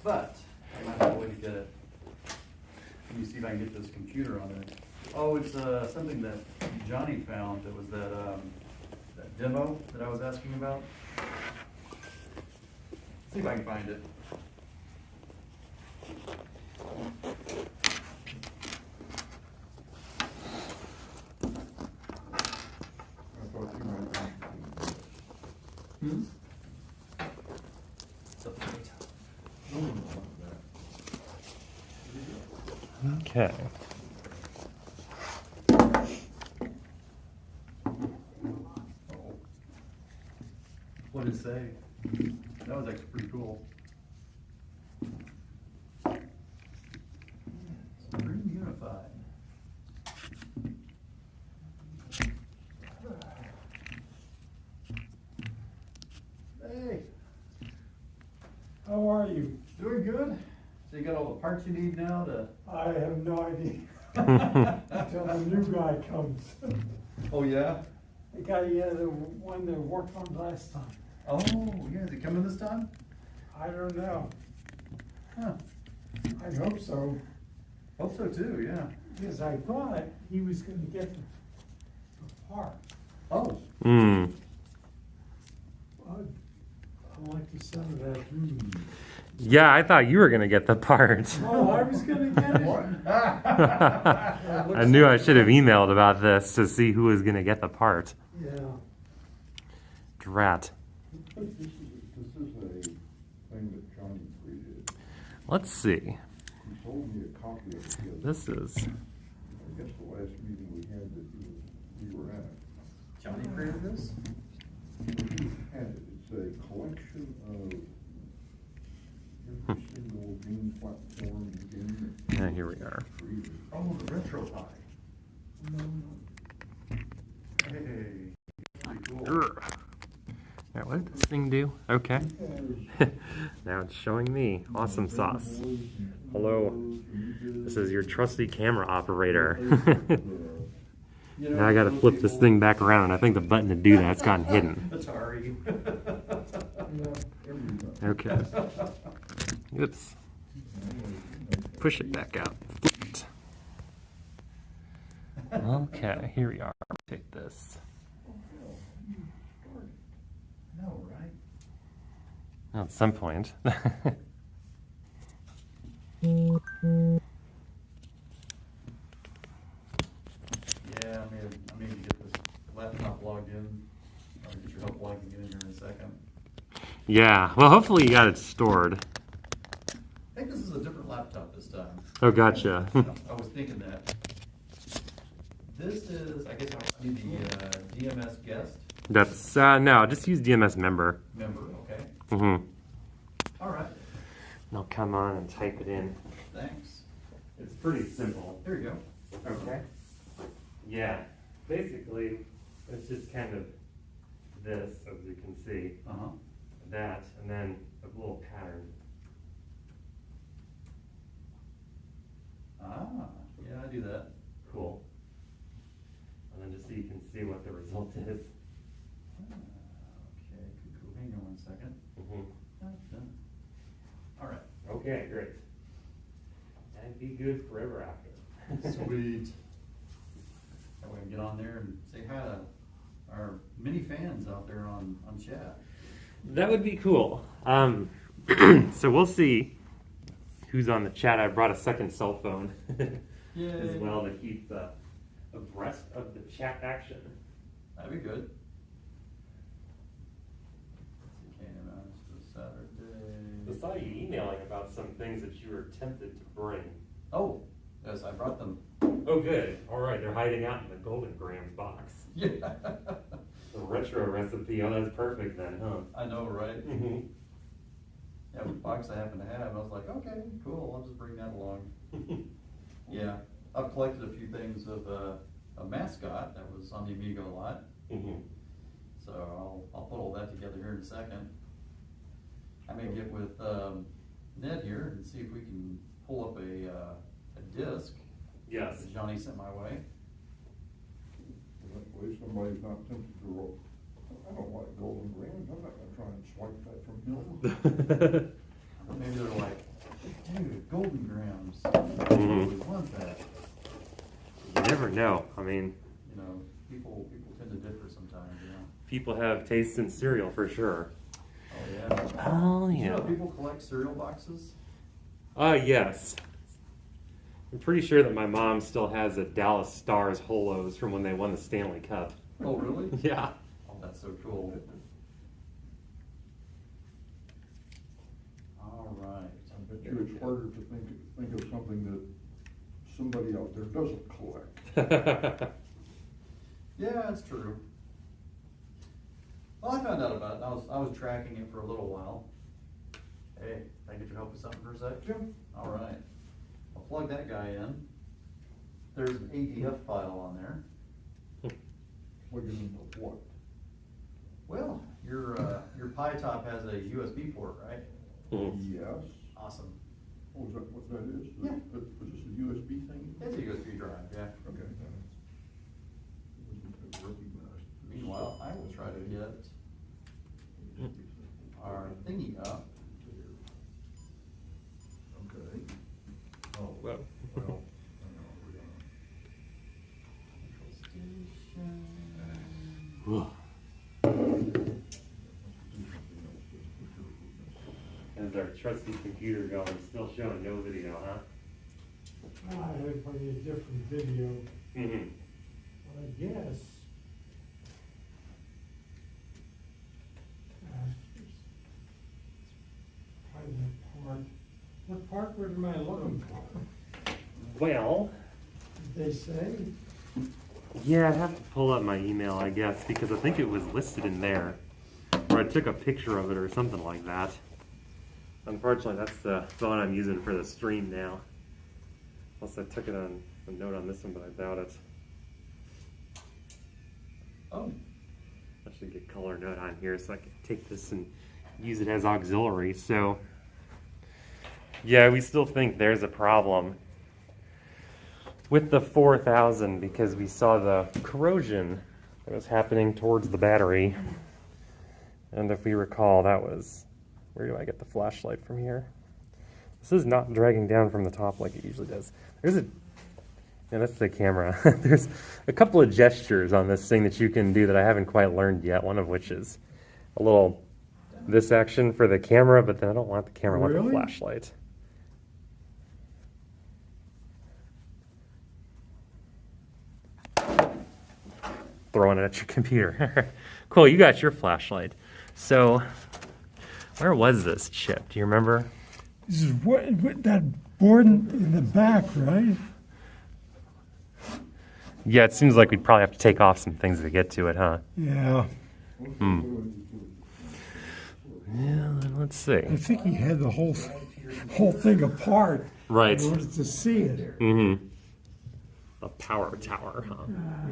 but I might have a way to get it. Let me see if I can get this computer on it. Oh, it's something that Johnny found. That was that demo that I was asking about. Let's see if I can find it. Hmm? Okay. What did it say? That was actually pretty cool. Supreme Unified. Hey, How are you? doing good? So you got all the parts you need now to... I have no idea until the new guy comes. Oh, yeah? The guy, the one that worked on last time. Oh, yeah, is he coming this time? I don't know. Huh. I hope so, Hope so too, yeah. because I thought he was gonna get the part. Oh, Hmm. I like the sound of that. Yeah, I thought you were gonna get the part. Oh, I was gonna get it. I knew I should have emailed about this to see who was gonna get the part. Yeah. Drat. This is a thing that Johnny created. Let's see. He sold me a copy of it. the other This is. day. I guess the last meeting we had that we were at. Johnny created this? He had it. It's a collection of every single game platform game. Yeah, here we are. Created. Oh, the retro pie. Hey, pretty cool. Grr. Now, what did this thing do? Okay. Now it's showing me. Awesome sauce. Hello. This is your trusty camera operator. You know, Now I gotta flip this thing back around, and I think the button to do that's gotten hidden. Atari. Okay. Oops. Push it back out. Flip it. Okay, here we are. Take this. No, right? Well, at some point. Yeah, I mean to get this laptop logged in. I'll get your help logging it in here in a second. Yeah, well, hopefully you got it stored. I think this is a different laptop this time. Oh, gotcha. I was thinking that. This is, I guess I need the DMS guest That's, no, just use DMS member. member, okay? Mm-hmm. All right, Now come on and type it in. thanks. It's pretty simple. Here you go. Okay. Yeah, basically, it's just kind of this, as you can see, Uh-huh. that, and then a little pattern. Ah, yeah, I do that. Cool. And then just so you can see what the result is. Okay, cool. Hang on 1 second. Mm-hmm. Done. All right. Okay, great. And be good forever after. Sweet. That way I can get on there and say hi to our many fans out there on chat. That would be cool. So we'll see who's on the chat. I brought a second cell phone as well to keep abreast of the chat action. That'd be good. Okay, it's Saturday. I saw you emailing about some things that you were tempted to bring. Oh, yes, I brought them. Oh, good. All right, they're hiding out in the Golden Grams box. Yeah. The retro recipe. Oh, that's perfect then, huh? I know, right? Mm-hmm. Yeah, what box I happen to have. I was like, okay, cool. I'll just bring that along. Yeah, I've collected a few things of a mascot that was on the Amiga a lot. Mm-hmm. So I'll put all that together here in a second. I may get with Ned here and see if we can pull up a disc Yes. that Johnny sent my way. That way somebody's not tempted to roll. I don't like Golden Grams. I'm not gonna try and swipe that from him. Maybe they're like Dude, Golden Grams. I Mhm. really want that. You never know. I mean, You know, people tend to differ sometimes, you know. people have tastes in cereal for sure. Oh, yeah. Oh, You yeah. know people collect cereal boxes? Yes. I'm pretty sure that my mom still has a Dallas Stars Holos from when they won the Stanley Cup. Oh, really? Yeah. Oh, that's so cool. All right. I bet you it's harder to think of something that somebody out there doesn't collect. Yeah, that's true. Well, I found out about it. I was tracking it for a little while. Hey, can I get your help with something for a sec? Jim? All right. I'll plug that guy in. There's an ADF file on there. Plug it into what? Well, your Pi Top has a USB port, right? Mhm. Yes. Awesome. Oh, is that what that is? Yeah. Is this a USB thing? It's a USB drive, yeah. Okay. Wasn't recognized. Meanwhile, I will try to get our thingy up. Okay. Oh, Whoa. well, Control station. And our trusty computer going, still showing no video, huh? I had probably a different video, Mm-hmm. but I guess. Probably that part. What part am I looking for? Well, Did they say? yeah, I'd have to pull up my email, I guess, because I think it was listed in there. Or I took a picture of it or something like that. Unfortunately, that's the phone I'm using for the stream now. Unless I took it on a note on this one, but I doubt it. Oh, I should get color note on here so I can take this and use it as auxiliary. So, yeah, we still think there's a problem with the 4000 because we saw the corrosion that was happening towards the battery. And if we recall, that was, where do I get the flashlight from here? This is not dragging down from the top like it usually does. There's a, yeah, that's the camera. There's a couple of gestures on this thing that you can do that I haven't quite learned yet, one of which is a little, this action for the camera, but then I don't want the camera, I want the Really? flashlight. Throwing it at your computer. Cool, you got your flashlight. So, where was this chip? Do you remember? This is what that board in the back, right? Yeah, it seems like we'd probably have to take off some things to get to it, huh? Yeah. Hmm. Yeah, let's see. I think he had the whole thing apart. Right. In order to see it. Mm-hmm. A power tower, huh?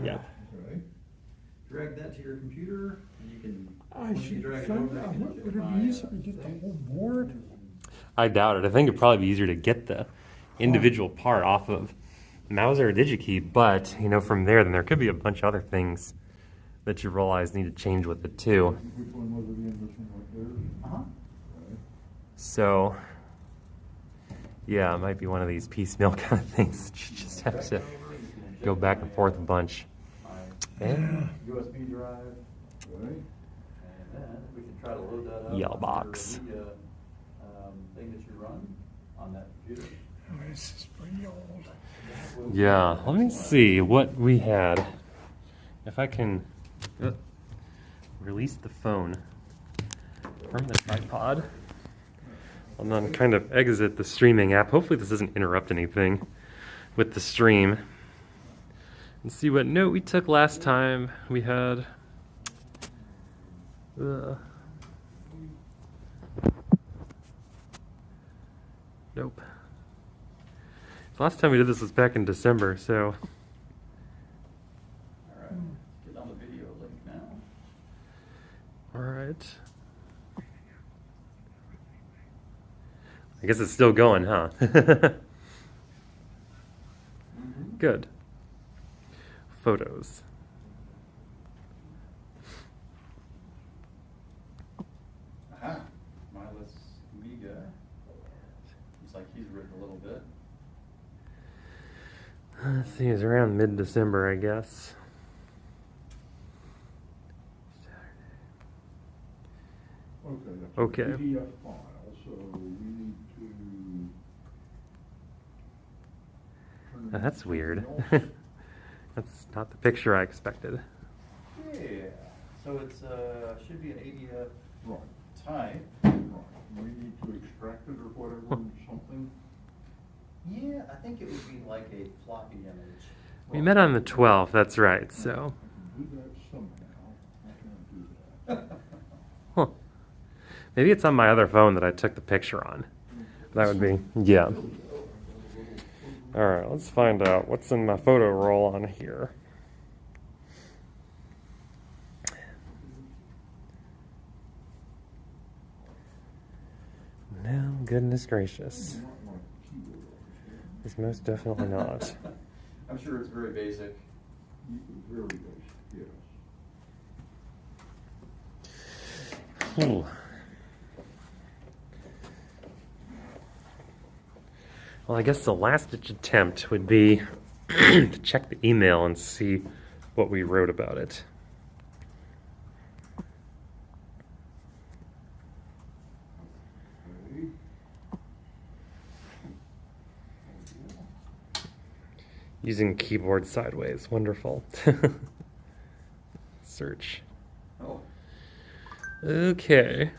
Yeah. Okay. drag that to your computer, and you can. I once you should drag it find over, out. you can Would check it my, be easier to get the whole board? I doubt it. I think it'd probably be easier to get the individual part off of mouse or DigiKey, but you know, from there, then there could be a bunch of other things that you realize need to change with it too. Which one was it in, this one right there? Uh-huh. Right. So, yeah, it might be one of these piecemeal kind of things. You just have to go back and forth a bunch. And USB drive, Right. and then we can try to load that up. Yellow on box. your Amiga, thing that you run on that computer. Oh, this is pretty old. yeah, let me see what we had. If I can release the phone from the tripod and then kind of exit the streaming app. Hopefully this doesn't interrupt anything with the stream. And see what note we took last time. We had nope. The last time we did this was back in December, so All right, get on the video link now. all right. I guess it's still going, huh? Good. Photos. Aha, Milus Amiga. like he's written a little bit. Let's see, it's around mid-December, I guess. Okay, that's Okay. a PDF file, so we need to. turn Oh, that's it weird. into something else. That's not the picture I expected. Yeah, so it's, should be an ADF Right, type. right. We need to extract it or whatever, something. Yeah, I think it would be like a floppy image. We met on the 12th, that's right, so. I can do that somehow. I can't do that. Huh. Maybe it's on my other phone that I took the picture on. That would be, yeah. Alright, let's find out what's in my photo roll on here. No, goodness gracious. It's most definitely not. I'm sure it's very basic. Very basic, yes. Ooh. Well, I guess the last-ditch attempt would be to check the email and see what we wrote about it. Okay. Using keyboard sideways, wonderful. Search. Oh, Okay.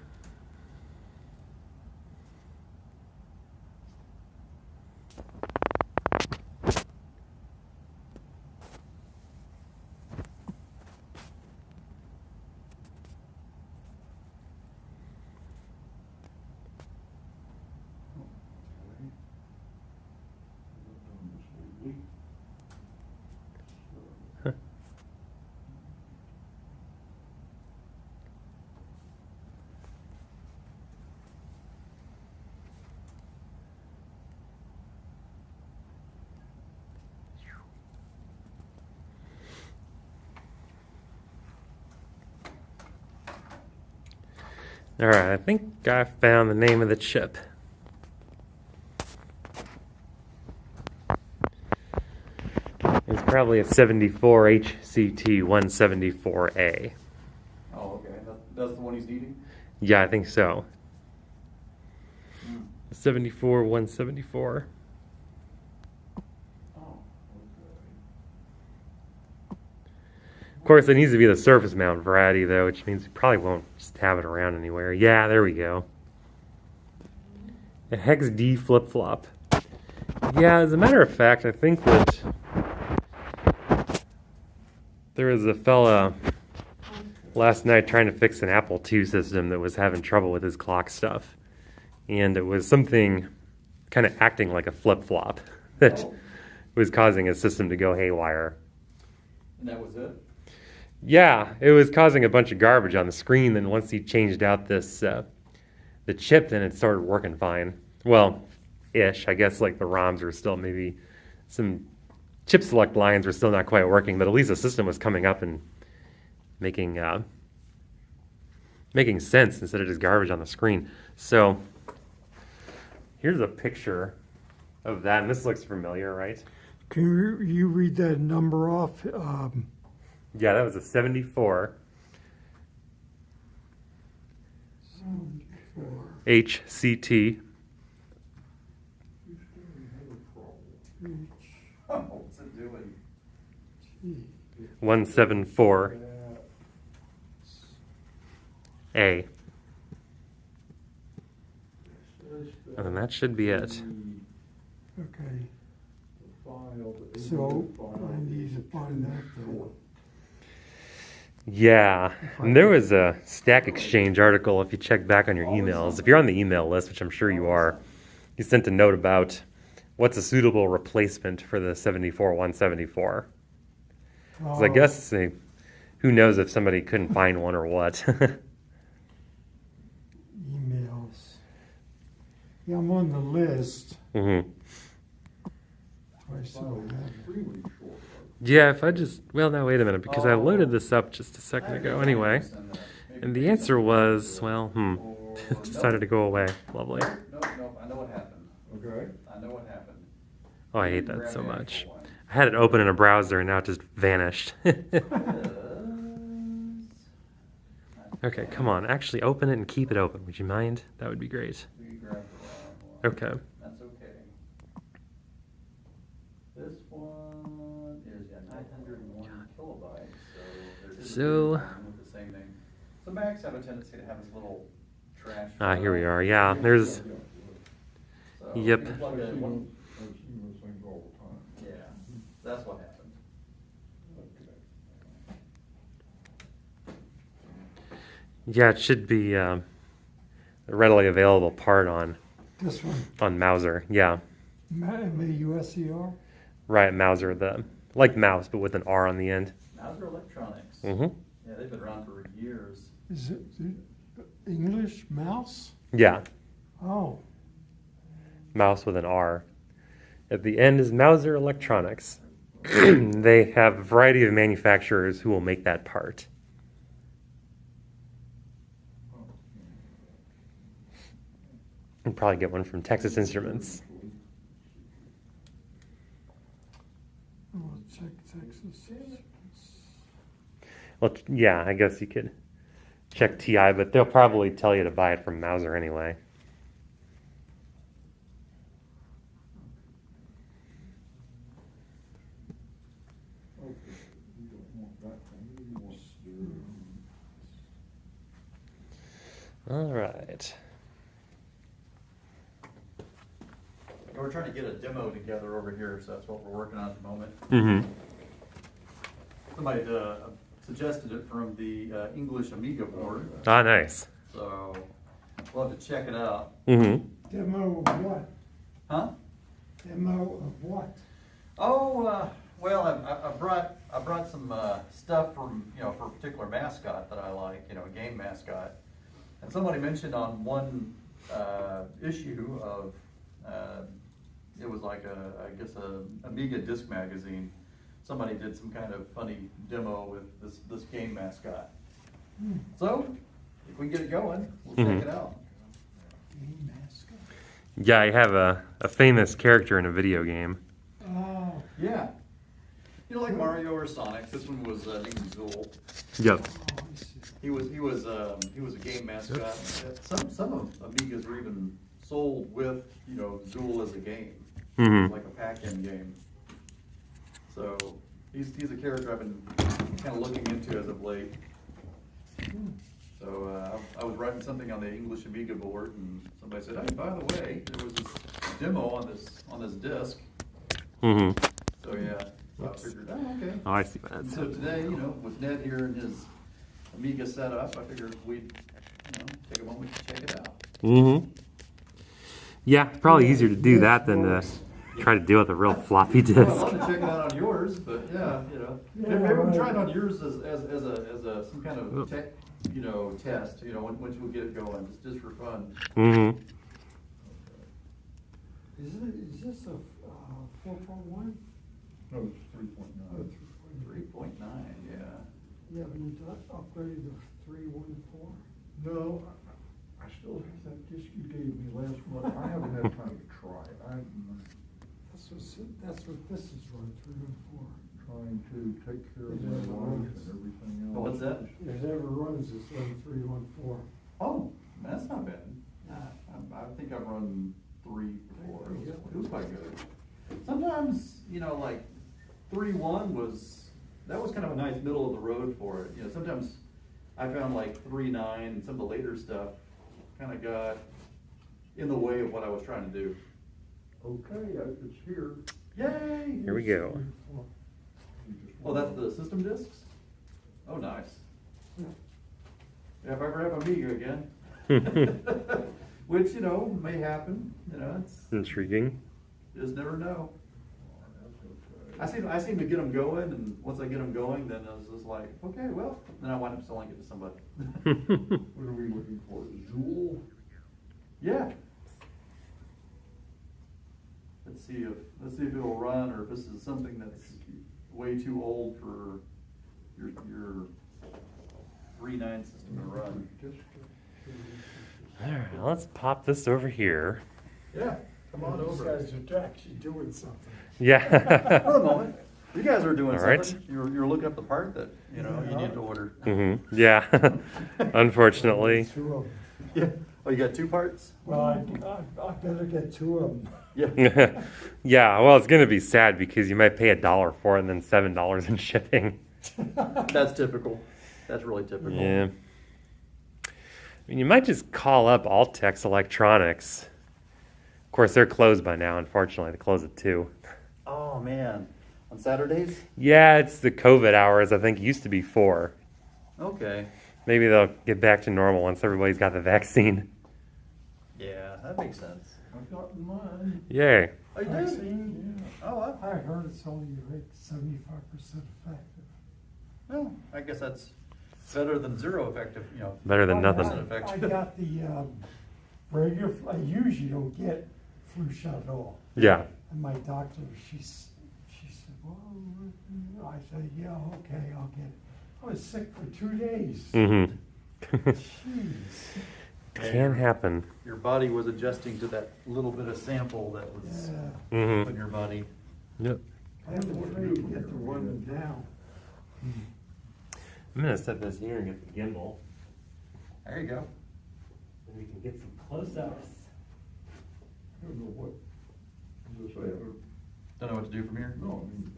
Alright, I think I found the name of the chip. It's probably a 74 HCT 174A. oh, okay, that's the one he's needing? Yeah, I think so. 74 174. Oh, okay. Of course, it needs to be the surface mount variety, though, which means we probably won't just have it around anywhere. Yeah, there we go. A Hex D flip-flop. Yeah, as a matter of fact, I think that there was a fella last night trying to fix an Apple II system that was having trouble with his clock stuff. And it was something kind of acting like a flip-flop that Oh. was causing his system to go haywire. And that was it? Yeah, it was causing a bunch of garbage on the screen. Then once he changed out this the chip, then it started working fine. Well, ish. I guess like the ROMs were still maybe some chip select lines were still not quite working, but at least the system was coming up and making sense instead of just garbage on the screen. So here's a picture of that, and this looks familiar, right? Can you read that number off? Yeah, that was a 74 HCT. Oh, what's it doing? 174A. And then that should be it. Okay, so I need to find that then. Yeah, and there was a Stack Exchange article, if you check back on your emails. If you're on the email list, which I'm sure you are, you sent a note about what's a suitable replacement for the 74-174. So I guess who knows if somebody couldn't find one or what. Emails. Yeah, I'm on the list. Mm-hmm. I still have it. Extremely short. Yeah, if I just, well, now wait a minute, because I loaded this up just a second ago anyway. And the answer was, well, Decided to go away. Lovely. Nope, I know what happened. Okay. I know what happened. Oh, I hate Grab that so the much. actual one. I had it open in a browser and now it just vanished. Okay, come on. Actually open it and keep it open. Would you mind? That would be great. We grabbed the wrong one. Okay. That's okay. This one is 901 kilobytes, so there's So- with the same name. So Macs have a tendency to have this little trash. Ah, here we are. Yeah, there's. So Yep. you plug I've in one- seen those things all the time. Yeah, that's what happened. Yeah, it should be a readily available part on This one, Mouser. Yeah, M-A-U-S-E-R? right. Mouser, the like mouse but with an R on the end. Mouser Electronics. Mhm. Yeah, they've been around for years. Is it English mouse? Yeah, Oh, mouse with an R. At the end is Mouser Electronics. They have a variety of manufacturers who will make that part. You'll probably get one from Texas Instruments. oh, check Texas. Well, yeah, I guess you could check TI, but they'll probably tell you to buy it from Mouser anyway. Okay, you don't want that one, you want the- All right. We're trying to get a demo together over here, so that's what we're working on at the moment. Mm-hmm. Somebody suggested it from the English Amiga board, Ah, nice. so we'll have to check it out. Mm-hmm. Demo of what? Huh? Demo of what? Oh, well, I brought some stuff from, for a particular mascot that I like, a game mascot. And somebody mentioned on one issue of, it was like I guess a Amiga disc magazine. Somebody did some kind of funny demo with this game mascot. So, if we get it going, we'll check it out. Game mascot. Yeah, I have a famous character in a video game. Oh, Yeah. Like Mario or Sonic. This one was named Zool. Yep. oh, I see. He was a game mascot. Some of Amigas were even sold with Zool as a game, Mm-hmm. like a pack-in game. So he's a character I've been kind of looking into as of late. So I was writing something on the English Amiga board, and somebody said, "Hey, by the way, there was this demo on this disc." Mm-hmm. So yeah, so I figured, okay. Oh, I see what that's. So today, with Ned here and his Amiga setup, I figured we'd, take a moment to check it out. Mm-hmm. Yeah, probably easier to do that than to try to deal with a real floppy Well, I'd disk. love to check it out on yours, but yeah, Yeah, maybe we'll right. try it on yours as a some kind of tech, test. Once we'll get it going, just for fun. Mm-hmm. Is this a 4.1? No, it's 3.9. 3.9, yeah. You haven't upgraded to 3.14? No, I still have that disk you gave me last month. I haven't had time to try it. I'm That's what this is run 3.14. trying to take care of my life and everything else. Oh, what's that? If it ever runs, it's run 3.14. Oh, that's not bad. Nah. I think I've run 3, 4. It was quite good. Sometimes, like 3.1 was kind of a nice middle of the road for it. Sometimes I found like 3.9 and some of the later stuff kind of got in the way of what I was trying to do. Okay, it's here. Yay! Here we go. You just Oh, that's the system discs? Oh, nice. Yeah, if I ever have Amiga again, which, may happen, it's, Intriguing. you just never know. That's okay. I seem to get them going, and once I get them going, then I was just like, okay, well, then I wind up selling it to somebody. What are we looking for? Zool? Yeah. Let's see if it'll run, or if this is something that's way too old for your 3.9 system to run. All right, let's pop this over here. Yeah, come on These over. guys are actually doing something. Yeah. For the moment, you guys are doing All right. something. You're looking up the part that, you know, you need to order. Yeah. Unfortunately. Two of them. Yeah. Oh, you got 2 parts? Well, I better get 2 of them. Yeah. Yeah, well, it's going to be sad because you might pay $1 for it and then $7 in shipping. That's typical. That's really typical. Yeah. I mean, you might just call up Altex Electronics. Of course, they're closed by now, unfortunately. They close at 2. Oh, man. On Saturdays? Yeah, it's the COVID hours. I think it used to be 4. Okay. Maybe they'll get back to normal once everybody's got the vaccine. Yeah, that makes sense. I've gotten mine. Yay. Oh, you did? Vaccine, yeah. Oh, wow. I heard it's only like 75% effective. Well, I guess that's better than 0 effective, you know. Better than Well, nothing. I got the regular, I usually don't get flu shot at all. Yeah. And my doctor, she said, well, I said, yeah, okay, I'll get it. I was sick for 2 days. Mm-hmm. Jeez. Can happen. Your body was adjusting to that little bit of sample that was Yeah. Mm-hmm. put in your body. Yep. I'm afraid to get the one down. I'm going to set this here and get the gimbal. There you go. And we can get some close-ups. I don't know what, as I say, Don't know what to do from here? no, I mean,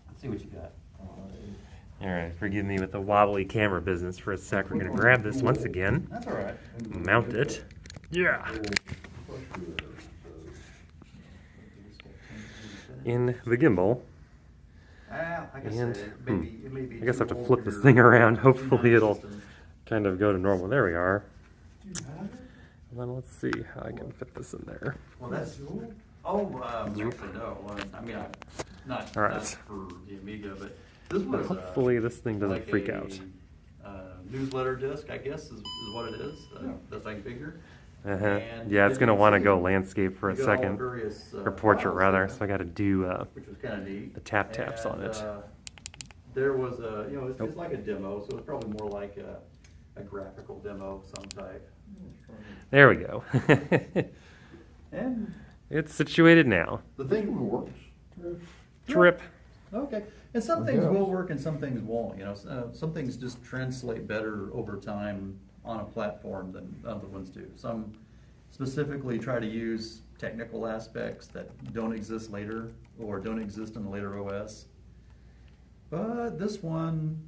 Let's see what you got. All right, forgive me with the wobbly camera business for a sec. We're going to grab this once again, That's all right. mount it. Yeah. In the gimbal. Ah, like I And, said, it may be I guess I have to too flip old this for thing your around. Hopefully immune it'll system. kind of go to normal. There we are. Do you have it? And then let's see how I can fit this in there. Well, that's, Zoom? actually, no. I mean, not All right. for the Amiga, but this was Hopefully this thing doesn't like freak a, out. Newsletter disc, I guess, is what it is. Best I can figure. Uh-huh. And Yeah, it's then going to you want to see go landscape for a you got all the second. various, Or portrait, files rather. there, So I got to do which was kind of neat. the taps on it. There was a, it's Nope. like a demo, so it's probably more like a graphical demo of some type. There we go. And It's situated now. the thing works. Trip. Okay, and some I things guess. will work and some things won't, some things just translate better over time on a platform than other ones do. Some specifically try to use technical aspects that don't exist later or don't exist in the later OS. But this one,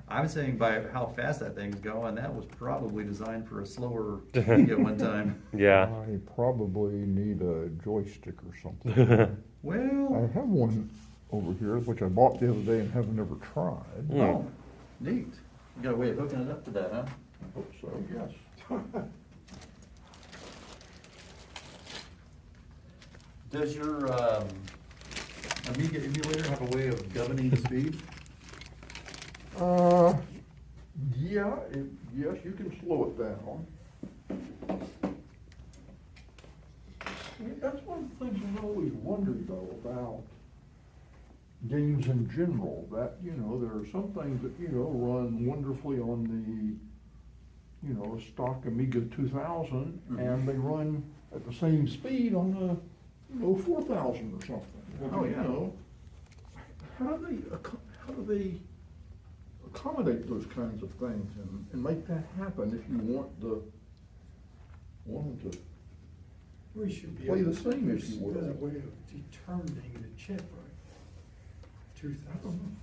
I'm saying by how fast that thing's going, that was probably designed for a slower peak at one time. Yeah. I probably need a joystick or something. I Well, have one over here, which I bought the other day and haven't ever tried. Hmm. oh, neat. You got a way of hooking it up to that, huh? I hope so, yes. Does your Amiga emulator have a way of governing the speed? Yeah, yes, you can slow it down. That's one of the things I've always wondered though about games in general, that, there are some things that, run wonderfully on the, stock Amiga 2000, and they run at the same speed on the, 4000 or something. Oh, yeah. How do they accommodate those kinds of things and make that happen if you want them to We should be play able the to same, if use you will. as a way of determining the chip, right? 2000.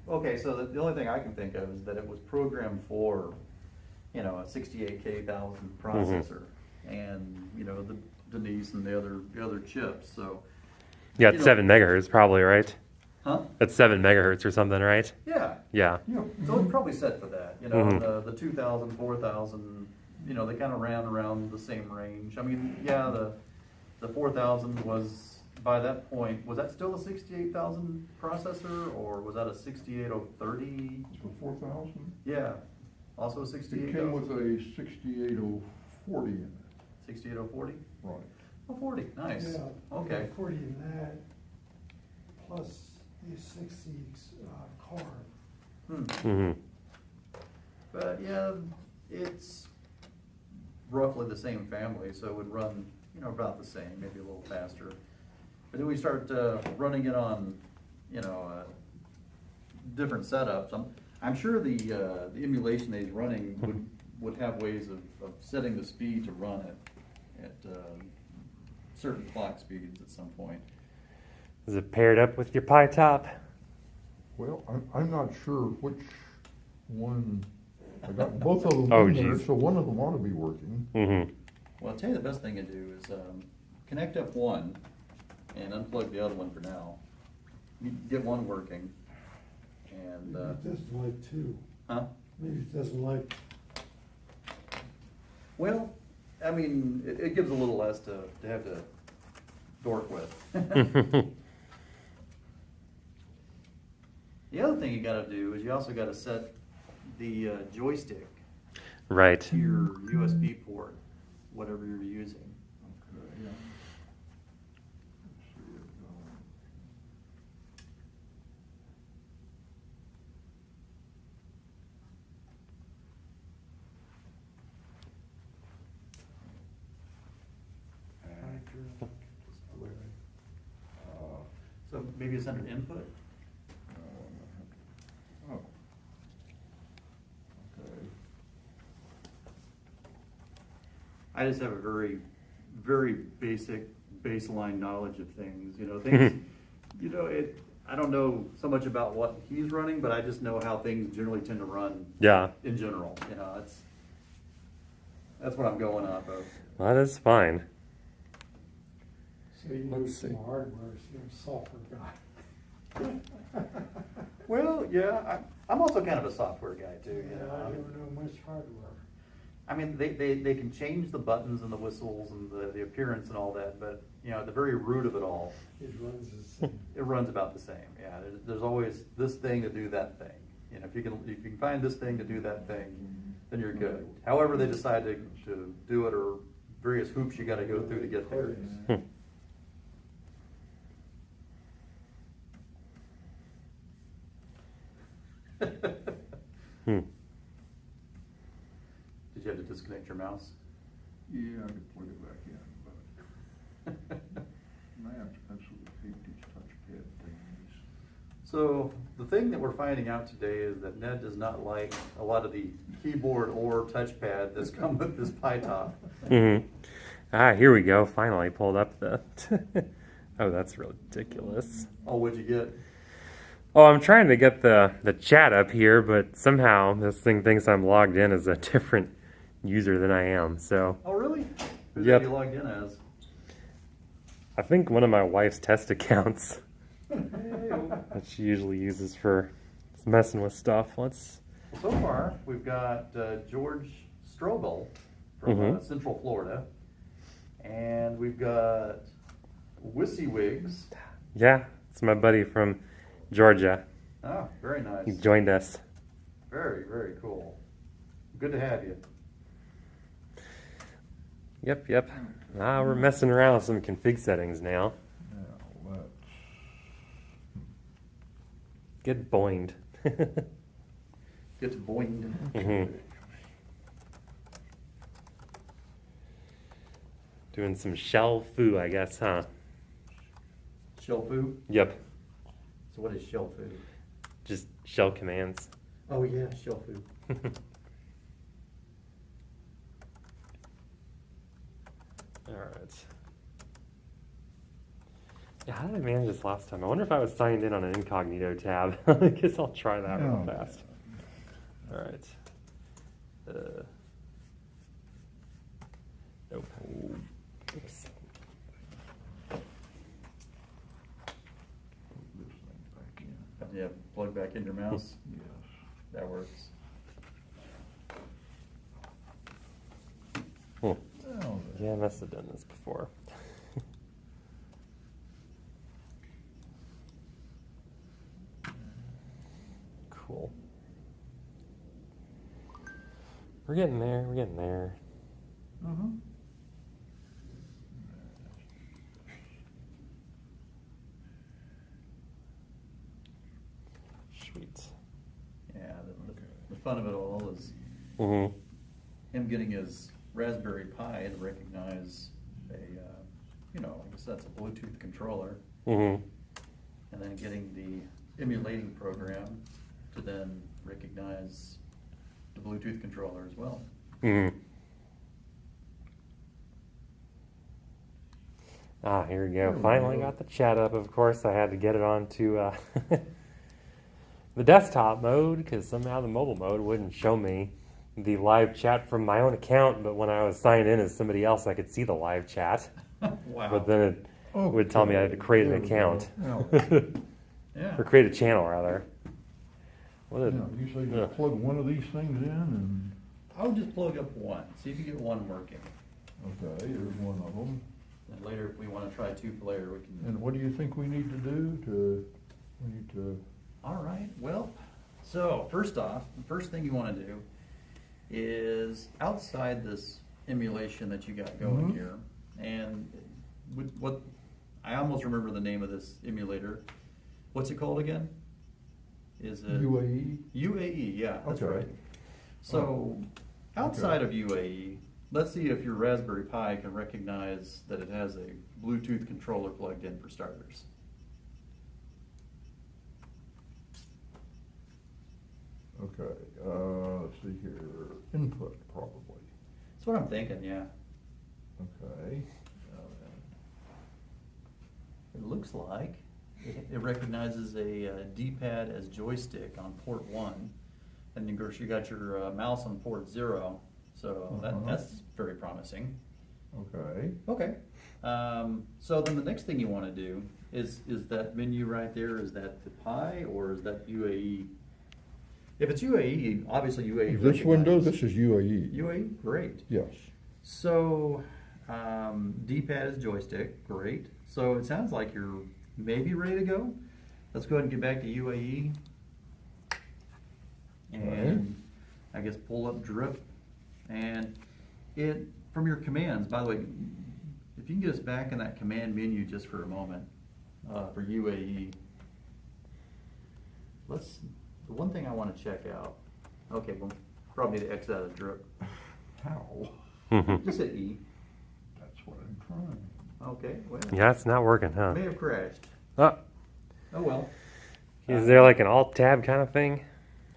Okay, so the only thing I can think of is that it was programmed for, a 68K thousand processor, and the Denise and the other chips. So Yeah, You it's know- 7 megahertz probably, right? huh? It's 7 megahertz or something, right? Yeah. Yeah. So it's probably set for that. Mhm. The 2000, 4000. They kind of ran around the same range. I mean, yeah, the 4000 was, by that point, was that still a 68,000 processor, or was that a 68030? So 4000? Yeah, also a It 68,000? came with a 68040 in it. 68040? Right. Oh, 40, nice. Yeah. Okay. 40 in that, plus the 60 card. Hmm. Mm-hmm. But yeah, it's roughly the same family, so it would run, you know, about the same, maybe a little faster. But then we start running it on, you know, different setups. I'm sure the emulation that he's running would have ways of setting the speed to run it at certain clock speeds at some point. Is it paired up with your Pi Top? Well, I'm not sure which one, I got both of them Oh, in there, geez. so one of them ought to be working. Mm-hmm. Well, I'll tell you the best thing to do is connect up one and unplug the other one for now. You get one working, and Maybe it doesn't like two. huh? Maybe it doesn't like, Well, I mean, it gives a little less to have to dork with. The other thing you gotta do is you also gotta set the joystick Right. to your USB port, whatever you're using. Okay, yeah. Let's see it going. So maybe it's under input? Oh. Okay. I just have a very, very basic baseline knowledge of things, you know, things, you know, I don't know so much about what he's running, but I just know how things generally tend to run Yeah. in general, you know, that's what I'm going off of. Well, that is fine. so you know Let's see. some hardware, so you're a software guy. Well, yeah, I'm also kind of a software guy too, you Yeah, know. I don't know much hardware. I mean, they can change the buttons and the whistles and the appearance and all that, but, you know, at the very root of it all, It runs the same. it runs about the same. Yeah, there's always this thing to do that thing. You know, if you can find this thing to do that thing, then you're good. However they decide to do it, or various hoops you got to go through to get there. Hmm. Did you have to disconnect your mouse? Yeah, I could plug it back in, but man, I absolutely hate these touchpad things. So the thing that we're finding out today is that Ned does not like a lot of the keyboard or touchpad that's come with this Pi Top. Mm-hmm. Ah, here we go. Finally pulled up the... Oh, that's ridiculous. Oh, what'd you get? Oh, I'm trying to get the chat up here, but somehow this thing thinks I'm logged in as a different user than I am, so... Oh, really? Who's Yep. that you logged in as? I think one of my wife's test accounts that she usually uses for messing with stuff. Let's... So far, we've got George Strobel from Central Florida, and we've got Wissywigs. Yeah, it's my buddy from Georgia. Oh, very nice. He joined us. Very, very cool. Good to have you. Yep. Ah, we're messing around with some config settings now. Now, let's, Get boinged. Get to boing. Mhm. Doing some shell foo, I guess, huh? Shell foo? Yep. So what is shell foo? Just shell commands. Oh yeah, shell foo. Alright. Yeah, how did I manage this last time? I wonder if I was signed in on an incognito tab. I guess I'll try that real No. fast. Alright. Nope. Oops. put this thing back in. Yeah, plug back in your mouse. Yes. That works. Hmm. Oh, Yeah, I must have done this before. Cool. We're getting there. uh-huh. Sweet. Yeah, the fun of it all is Mm-hmm. him getting his Raspberry Pi to recognize a, I guess that's a Bluetooth controller, Mm-hmm. and then getting the emulating program to then recognize the Bluetooth controller as well. Mm-hmm. Ah, here we go. There we Finally go. got the chat up. Of course, I had to get it onto the desktop mode because somehow the mobile mode wouldn't show me the live chat from my own account. But when I was signed in as somebody else, I could see the live chat. Wow. But then it would tell me I had to create an account. Yeah. Or create a channel, rather. What Yeah, a, you say yeah. just plug one of these things in and, I would just plug up one, see if you get one working. okay, here's one of them. And later, if we want to try two-player, we can. And what do you think we need to do we need to, All right, well, so first off, the first thing you want to do is outside this emulation that you got going Mhm. here, and what, I almost remember the name of this emulator. What's it called again? Is it? UAE? UAE, yeah, that's Okay. right. So, outside of UAE, let's see if your Raspberry Pi can recognize that it has a Bluetooth controller plugged in for starters. Okay, let's see here, input probably, That's what I'm thinking, yeah. okay. It looks like it recognizes a D-pad as joystick on port 1, and of course you got your mouse on port 0, so that's very promising. Okay, Okay. So then the next thing you want to do is that menu right there, is that the Pi or is that UAE? If it's UAE, obviously UAE. this window, recognizes- this is UAE, UAE, great. yes. So, D-pad is joystick, great. So it sounds like you're maybe ready to go. Let's go ahead and get back to UAE. And I guess pull up drip. And it, from your commands, by the way, if you can get us back in that command menu just for a moment, for UAE. The one thing I want to check out, okay, we'll probably need to exit out of drip. How? Just hit E. That's what I'm trying. Okay, well. Yeah, it's not working, huh? May have crashed. Oh, Oh well. is there like an alt-tab kind of thing?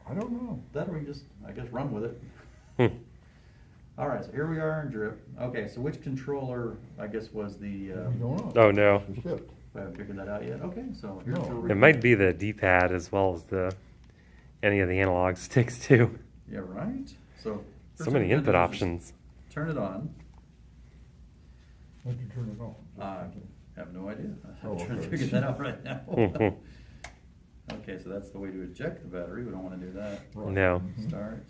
I don't know. That or we can just, I guess, run with it. Hmm. All right, so here we are in drip. Okay, so which controller, I guess, was the, We don't know. Oh, no. This is it. we haven't figured that out yet. Okay, so here's No. where It might be the D-pad as well as any of the analog sticks, too. Yeah, right? So. So first many thing we're input gonna do is options. Turn it on. How'd you turn it on? I have no idea. I'm Oh, trying to okay. figure that out right now. Mhm. Okay, so that's the way to eject the battery. We don't want to do that. Right. No. Mhm. Start.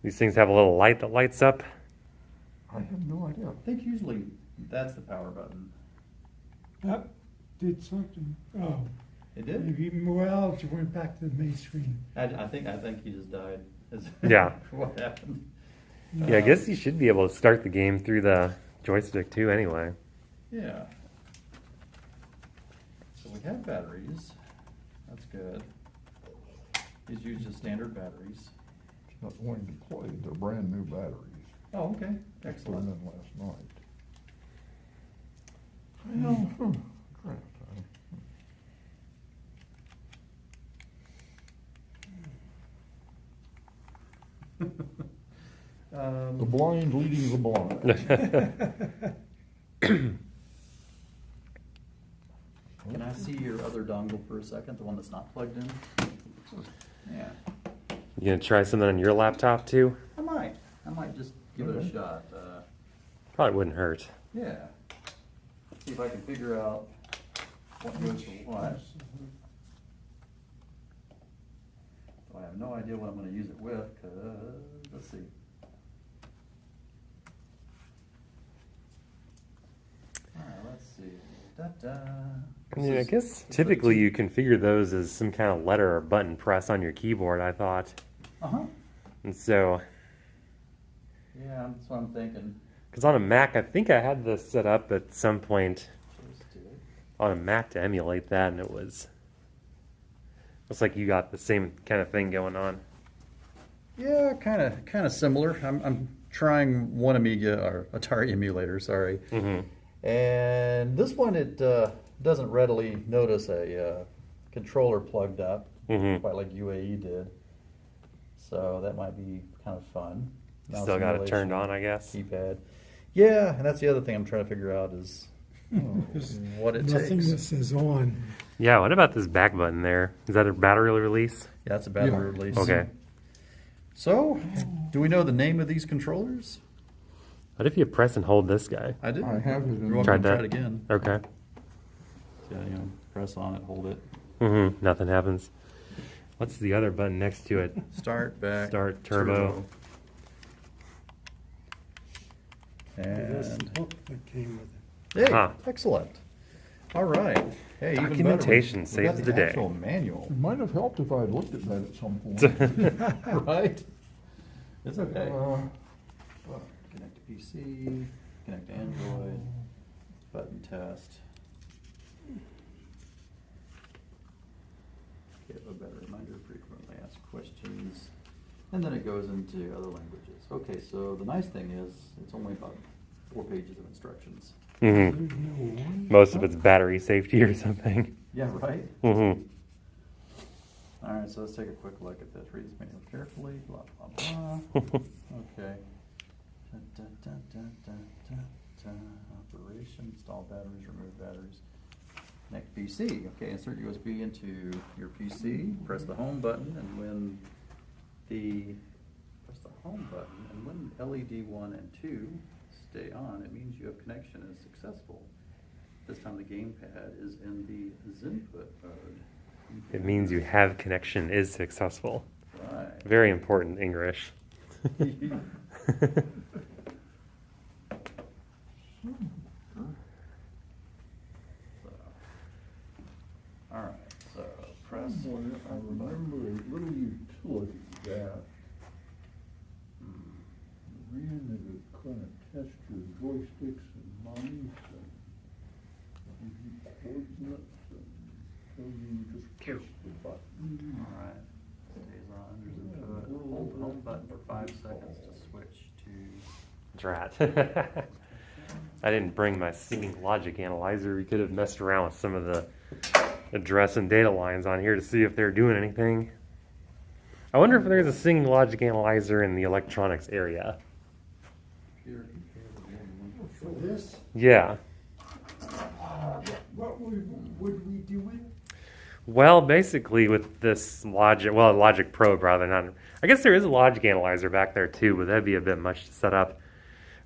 These things have a little light that lights up. I have no idea. I think usually that's the power button. That did something. Oh, It did? maybe, well, it went back to the main screen. I think he just died. Is Yeah. What happened? Yeah, I guess you should be able to start the game through the joystick, too, anyway. Yeah. So we have batteries. That's good. These use just standard batteries. It's not going to play. They're brand new batteries. Oh, okay. Put them Excellent. in last night. Well, draft time. The blind leading the blind. Can I see your other dongle for a second, the one that's not plugged in? Yeah. You gonna try something on your laptop, too? I might just give it a Okay. shot. Probably wouldn't hurt. Yeah. See if I can figure out what goes to what. So I have no idea what I'm gonna use it with, cause, let's see. Alright, let's see. Da-da. I mean, I This is- guess this is typically two- you configure those as some kind of letter or button press on your keyboard, I thought. Uh-huh. And so, Yeah, that's what I'm thinking. because on a Mac, I think I had this set up at some point Just do it. on a Mac to emulate that, and it looks like you got the same kind of thing going on. Yeah, kind of similar. I'm trying one Amiga or Atari emulator, sorry. And this one, it doesn't readily notice a controller plugged up, quite like UAE did. So that might be kind of fun. Still got it turned on, I guess. Keypad. Yeah, and that's the other thing I'm trying to figure out is what it Nothing takes. that says on. Yeah, what about this back button there? Is that a battery release? Yeah, that's a battery release. Okay. So, do we know the name of these controllers? What if you press and hold this guy? I did. I have it in You're welcome Tried to try that? it again. Okay. Yeah, press on it, hold it. Nothing happens. What's the other button next to it? Start, back. Start, turbo. This And, book that came with it. hey, Huh. excellent. All right. Hey, even better. Documentation We saves got the day. actual manual, It might have helped if I'd looked at that at some point. right? It's okay. Uh, Connect to PC, connect to Android, button test. Give a better reminder, frequently asked questions. And then it goes into other languages. Okay, so the nice thing is, it's only about 4 pages of instructions. Most of it's battery safety or something. Yeah, right? Mm-hmm. All right, so let's take a quick look at this. Read this manual carefully, blah, blah, blah. Okay. Dun, dun, dun, dun, dun, dun, dun. Operation, install batteries, remove batteries. Connect PC. Okay, insert USB into your PC, press the home button, and when LED 1 and 2 stay on, it means your connection is successful. This time the gamepad is in the Zinput mode. It means you have connection is successful. Right. Very important English. All right, so press. I remember a little utility that ran that would kind of test your joysticks and mice and give you coordinates and tell you just push the button. All right, stays on. There's a hold the home button for 5 seconds to switch to. Drat. I didn't bring my singing logic analyzer. We could have messed around with some of the address and data lines on here to see if they're doing anything. I wonder if there's a singing logic analyzer in the electronics area. For this, Yeah. what would we do with it? Well, basically with this logic probe rather than, I guess there is a logic analyzer back there too, but that'd be a bit much to set up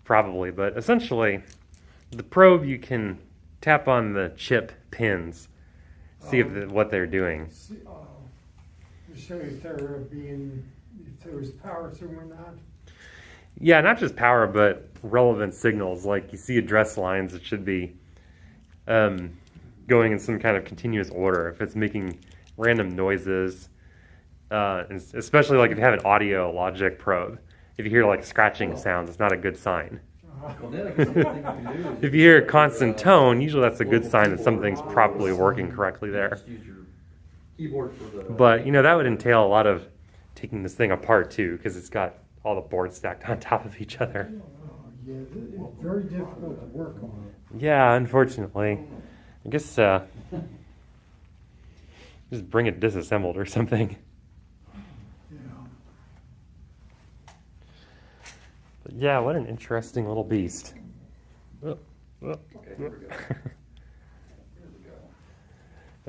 probably. But essentially, the probe, you can tap on the chip pins, see what they're doing. To show if there was power through or not. Yeah, not just power, but relevant signals. Like you see address lines, it should be going in some kind of continuous order. If it's making random noises, and especially like if you have an audio logic probe, if you hear like scratching sounds, it's not a good sign. Well, then I guess the other thing you can do is If you hear a constant tone, usually that's a good sign that something's properly working correctly there. just use your keyboard for the. But, that would entail a lot of taking this thing apart too, because it's got all the boards stacked on top of each other. Yeah, it's very difficult to work on. Yeah, unfortunately. I guess just bring it disassembled or something. Yeah. But yeah, what an interesting little beast. Okay, here we go. Here we go.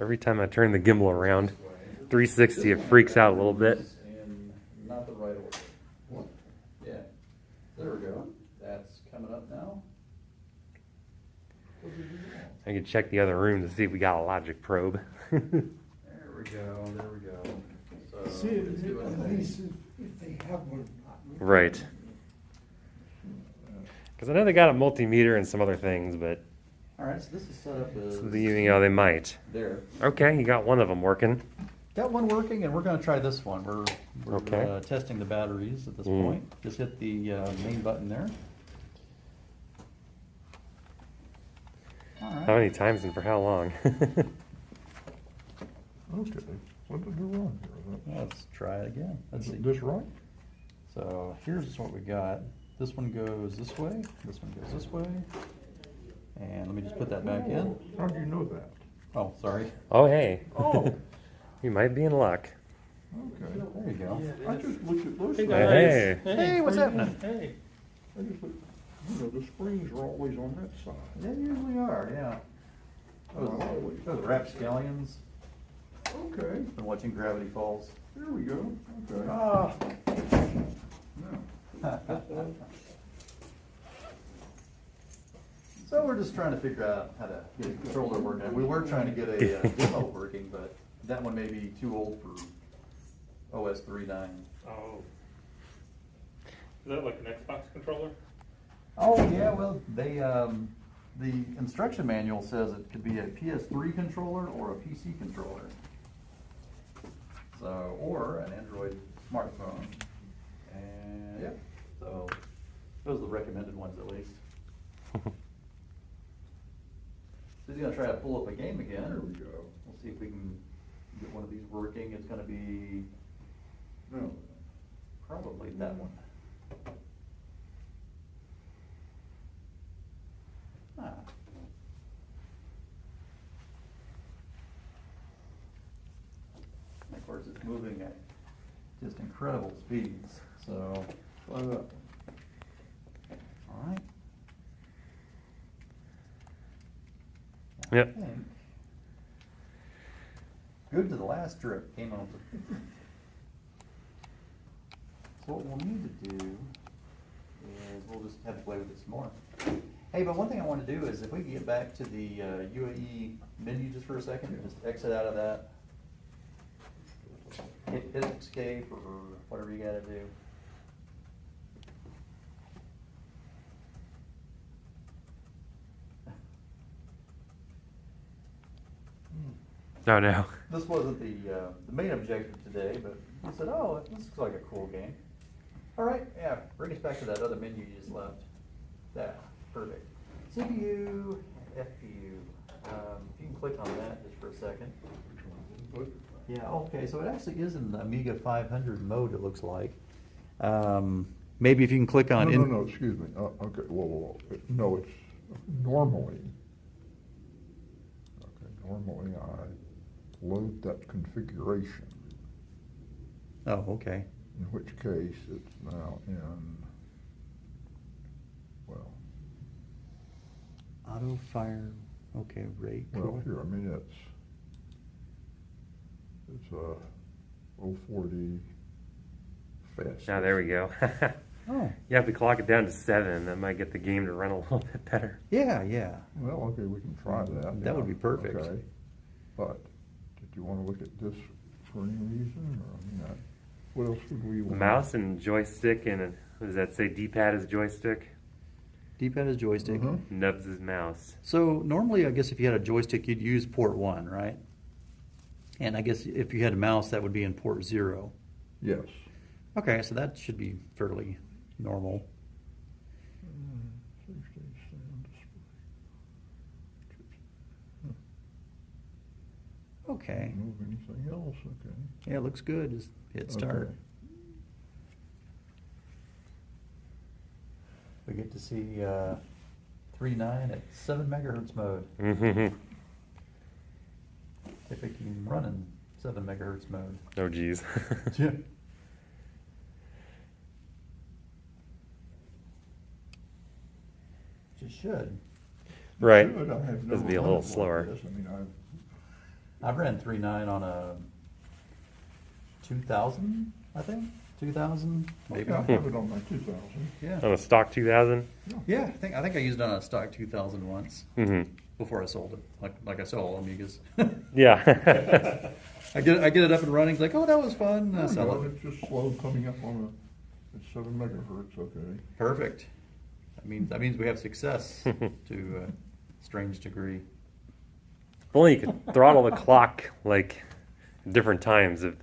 Every time I turn the gimbal around, 360, it freaks out a little bit. And not the right order. What? Yeah. There we go. That's coming up now. I can check the other room to see if we got a logic probe. There we go. There we go. So See, it's doing at things. least if they have one or not. Right. Because I know they got a multimeter and some other things, but All right, so this is set up as they might. there. Okay, you got one of them working. Got one working, and we're going to try this one. We're Okay. testing the batteries at this point. Just hit the main button there. All right. How many times and for how long? Okay, what did I do wrong here? Let's try it again. Let's Is see. this right? So here's what we got. This one goes this way, this one goes this way. And let me just put that back in. How do you know that? Oh, sorry. Oh, hey. Oh, You might be in luck. okay. There you go. I just looked at those. Hey, things. guys. Hey. Hey, what's happening? Hey. I just looked, the springs are always on that side. They usually are, yeah. Those rapscallions. Okay, Been watching Gravity Falls. there we go, okay. Ah. Now, So we're just trying to figure out how to get a controller working. We were trying to get a demo working, but that one may be too old for OS 3.9. Oh. Is that like an Xbox controller? Oh, yeah, well, they, the instruction manual says it could be a PS3 controller or a PC controller. So, or an Android smartphone. And, yeah, so those are the recommended ones at least. So he's gonna try to pull up a game again. there we go. We'll see if we can get one of these working. It's gonna be No, probably that one. Ah. And of course, it's moving at just incredible speeds, so. try that. All right. Yep. I think good to the last trip came over. So what we'll need to do is we'll just have to play with it some more. Hey, but one thing I want to do is if we can get back to the UAE menu just for a second, just exit out of that. Hit escape or whatever you gotta do. Oh, no. This wasn't the main objective today, but we said, oh, this looks like a cool game. All right, yeah, bring us back to that other menu you just left. Yeah, perfect. CPU, FPU. If you can click on that just for a second. Yeah, okay, so it actually is in the Amiga 500 mode, it looks like. Maybe if you can click on. No, excuse me, okay, whoa, no, it's normally. Okay, normally I load that configuration, Oh, okay. in which case it's now in, well, Auto fire, okay, rate. well, here, I mean, it's 040 fast. Now, there we go. Oh, You have to clock it down to 7. That might get the game to run a little bit better. yeah, yeah. Well, okay, we can try that. That would yeah, be perfect. Okay, but did you want to look at this for any reason, or, I mean, what else would we want? Mouse and joystick, and what does that say? D-pad is joystick. D-pad is joystick. Mhm. Nubs is mouse. So normally, I guess if you had a joystick, you'd use port 1, right? And I guess if you had a mouse, that would be in port 0. Yes. Okay, so that should be fairly normal. Okay. Move anything else, okay. Yeah, it looks good. Just hit start. Okay. We get to see 3.9 at 7 megahertz mode. Mm-hmm. If it can run in 7 megahertz mode. Oh, geez. Yeah. Just should. Right. Good, I have This never would be a run little it like slower. this. I mean, I've ran 3.9 on a 2000, I think. 2000, maybe. I have it on my 2000. Yeah. On a stock 2000? Yeah, I think I used it on a stock 2000 once Mm-hmm. before I sold it. Like I sell all Amigas. Yeah. I get it up and running. It's like, oh, that was fun. I There we sell go, it. it's just slow coming up on at 7 megahertz, okay. Perfect. That means we have success to a strange degree. If only you could throttle the clock like different times of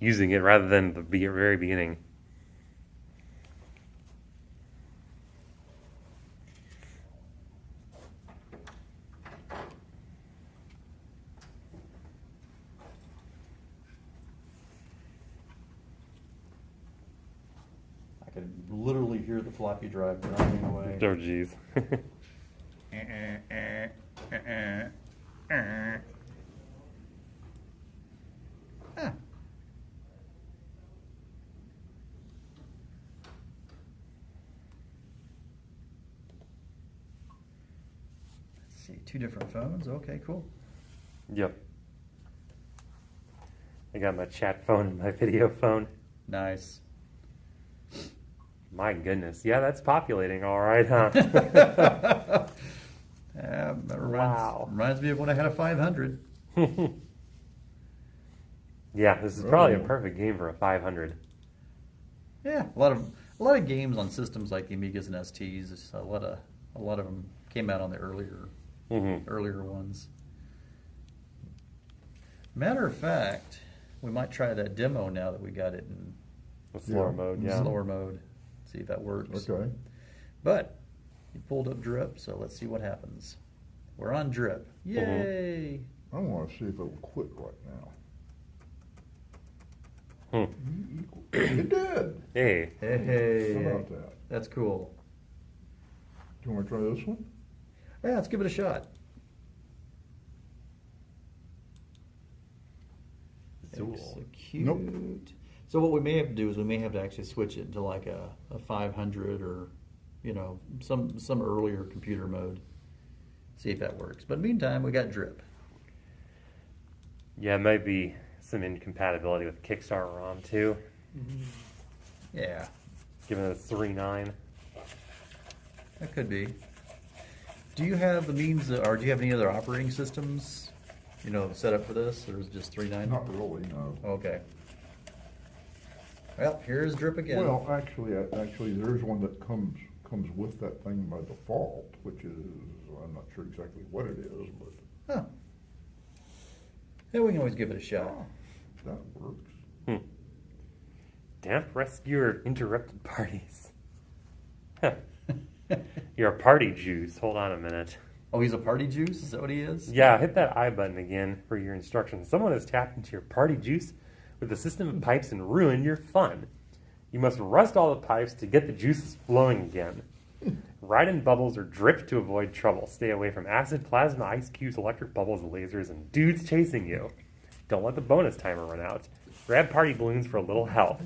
using it rather than the very beginning. could literally hear the floppy drive grinding away. Oh, jeez. Ah. Let's see, 2 different phones. Okay, cool. Yep. I got my chat phone and my video phone. Nice. My goodness. Yeah, that's populating all right, huh? Yeah, that Wow. reminds me of when I had a 500. Yeah, this is probably a perfect game for a 500. Yeah, a lot of games on systems like the Amigas and STs. A lot of them came out on the earlier ones. Matter of fact, we might try that demo now that we got it in Slower mode, yeah. slower mode. See if that works. Okay. But you pulled up drip, so let's see what happens. We're on drip. Yay! I want to see if it'll quit right now. It did. Hey. Hey, How about that? that's cool. Do you want to try this one? Yeah, let's give it a shot. Execute. Nope. So what we may have to do is we may have to actually switch it to like a 500 or, you know, some earlier computer mode. See if that works. But meantime, we got drip. Yeah, it might be some incompatibility with Kickstarter ROM too, Yeah, given it's 3.9. that could be. Do you have the means, or do you have any other operating systems, you know, set up for this, or is it just 3.9? Not really, no. Okay. Well, here's drip again. Well, actually, there's one that comes with that thing by default, which is, I'm not sure exactly what it is, but Huh. Yeah, we can always give it a shot. that works. Damp rescuer interrupted parties. You're a party juice. Hold on a minute. Oh, he's a party juice? Is that what he is? Yeah, hit that I button again for your instructions. Someone has tapped into your party juice with a system of pipes and ruined your fun. You must rust all the pipes to get the juices flowing again. Ride in bubbles or drip to avoid trouble. Stay away from acid, plasma, ice cubes, electric bubbles, lasers, and dudes chasing you. Don't let the bonus timer run out. Grab party balloons for a little help.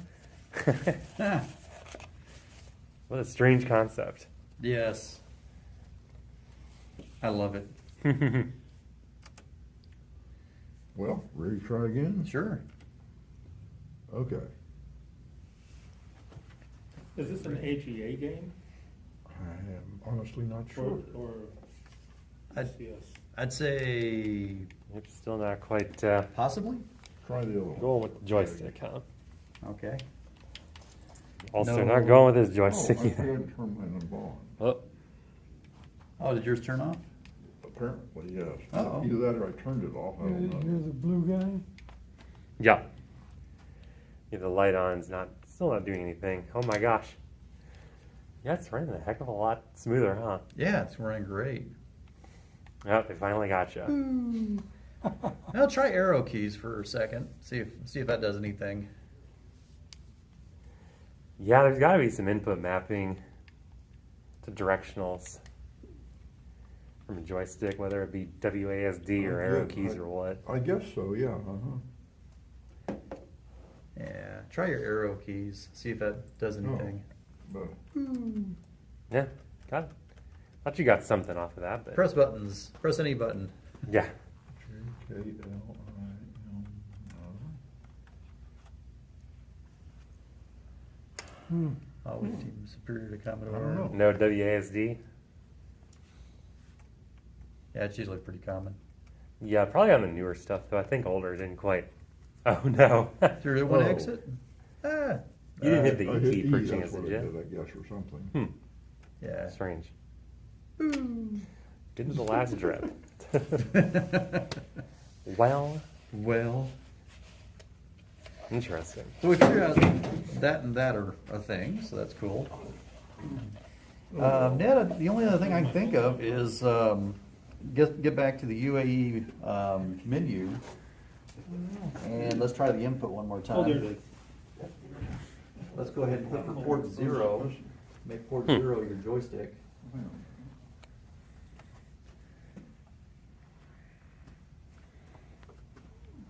What a strange concept. Yes. I love it. Well, ready to try again? Sure. Okay. Is this an AGA game? I am honestly not sure. Or I'd, CS? I'd say It's still not quite possibly. Try the other one. going with the joystick, huh? Okay. Also No. not going with his Oh, I joystick either. couldn't turn mine on. Oh, Oh, did yours turn off? Apparently, yes. Uh-oh. Either that or I turned it off. I don't know. You're the blue guy? yeah. Yeah, the light on's still not doing anything. Oh my gosh. Yeah, it's running a heck of a lot smoother, huh? Yeah, it's running great. Oh, they finally got you. Now try arrow keys for a second. See if that does anything. Yeah, there's got to be some input mapping to directionals from a joystick, whether it be WASD or arrow keys or what. I guess so, yeah. Uh-huh. Yeah, try your arrow keys. See if that does anything. But Yeah, got it. Thought you got something off of that, but Press buttons. Press any button. yeah. JKLIM. Oh, which team is superior to Commodore? I don't know. No WASD. Yeah, it's usually pretty common. Yeah, probably on the newer stuff, though. I think older didn't quite. Oh no. Through one Oh. exit? Ah. You didn't hit the I E hit key E, for chance, that's what did I you? did, I guess, or something. Yeah. Strange. Get into the last drip. Well, Well, interesting. so we figured out that and that are a thing, so that's cool. Ned, the only other thing I can think of is get back to the UAE menu, and let's try the input one more time. Oh, there it is. let's go ahead and click for port 0. Make port 0 your joystick.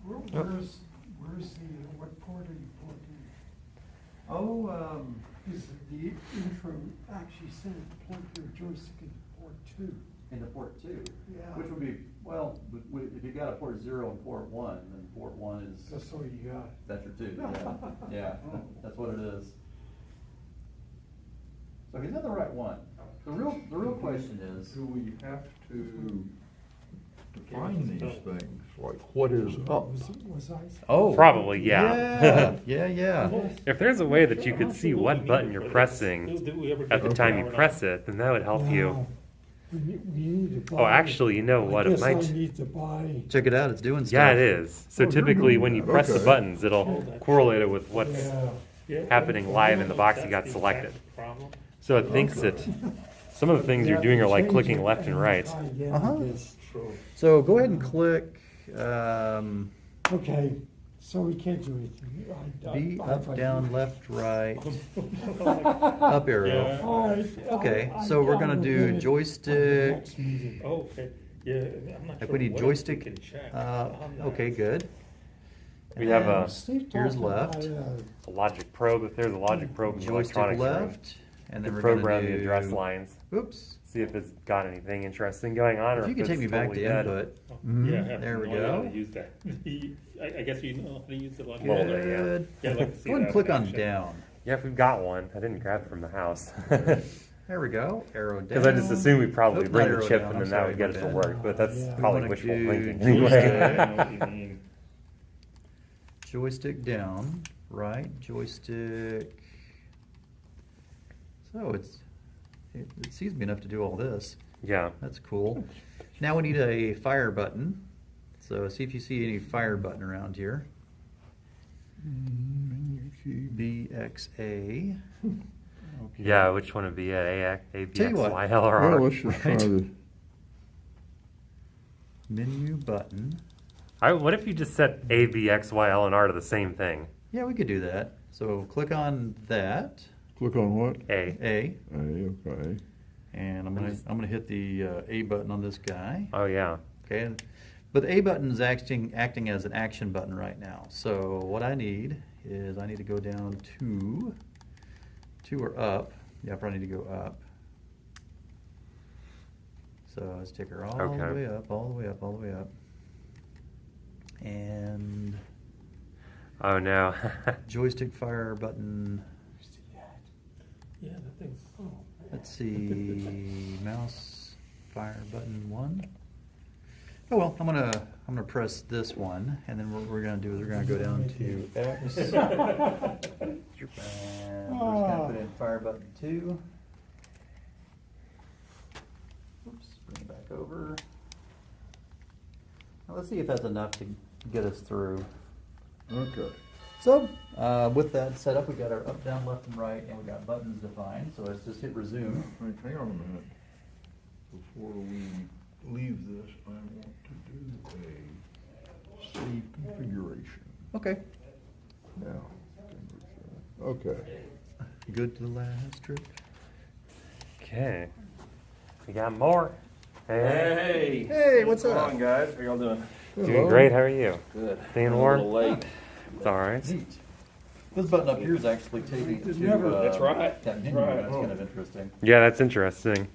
Where's the, what port are you porting? Oh, Is the intro actually said point your joystick in port 2? into port 2. Yeah. Which would be, well, if you got a port 0 and port 1, then port 1 is, That's all you got. that's your 2, yeah. Yeah, that's what it is. So he's in the right one. The real question is, Do we have to define these things, like what is up? Was I? oh. Probably, yeah. Yeah. If there's a way that you could see what button you're pressing at the time you press it, then that would help you. We need to buy. Oh, actually, you know what? I It guess I might. need to buy. Check it out, it's doing stuff. Yeah, it is. So Oh, you're typically, doing when you that. press the Okay. buttons, it'll correlate it with what's Yeah. happening live in the box you got selected. So it thinks that some of the things you're doing are like clicking left and right. Uh-huh. So go ahead and click, Okay, so we can't do anything. B, up, down, left, right, up arrow. All right. Okay, so we're gonna do joystick. Oh, okay, yeah, I'm not sure. Like we need what joystick, we can check uh, on that. okay, good. We have a Here's left. logic probe. If there's a logic probe in the Joystick electronics room, left, and to then we're gonna program the do. address lines. Oops, See if it's got anything interesting going on, or if you if could it's take me back totally to dead. input. Oh, Mhm, yeah, I have there we no idea how go. to use that. I guess you know how to use the logic. Little bit, yeah. Good. Yeah, I'd like to see Go ahead and that click in on action. down. Yeah, if we've got one. I didn't grab it from the house. There we go, arrow down. Because I just assumed we'd probably Oop, bring not the arrow chip down, and I'm then that sorry, would get my it to bad. work, but that's Yeah. probably wanna wishful do thinking joystick. anyway. I know what you mean. Joystick down, right, joystick. So it sees me enough to do all this. Yeah. That's cool. Now we need a fire button. So see if you see any fire button around here. BXA. Okay. Yeah, which one would be it? A, B, Tell you X, what. Y, L, or Well, R? let's just try Right. this. Menu button. What if you just set A, B, X, Y, L, and R to the same thing? Yeah, we could do that. So click on that, Click on what? A. A, A, okay. and I'm gonna hit the A button on this guy. Oh, yeah. Okay, but the A button is acting as an action button right now. So what I need is I need to go down two or up. Yeah, I probably need to go up. So let's take her all the Okay. way up, all the way up, all the way up. And Oh, no. joystick fire button. Yeah, that thing's. Let's see, mouse fire button 1. Oh well, I'm gonna press this one, and then what we're gonna do is we're gonna go down to X, and we're just gonna put in fire button 2. Oops, bring it back over. Now let's see if that's enough to get us through. Okay. So, with that set up, we've got our up, down, left, and right, and we've got buttons defined. So let's just hit resume. Wait, hang on a minute. Before we leave this, I want to do a save configuration. Okay. Now, okay. Good to the last trip. Okay. We got more. Hey. Hey, what's Come up? on, guys. How y'all doing? Doing great. How are you? Good. Staying I'm warm? A little late. It's all right. Neat. This button up here is actually taking it to That's right. that menu. Right. That's kind of interesting. Yeah, that's interesting.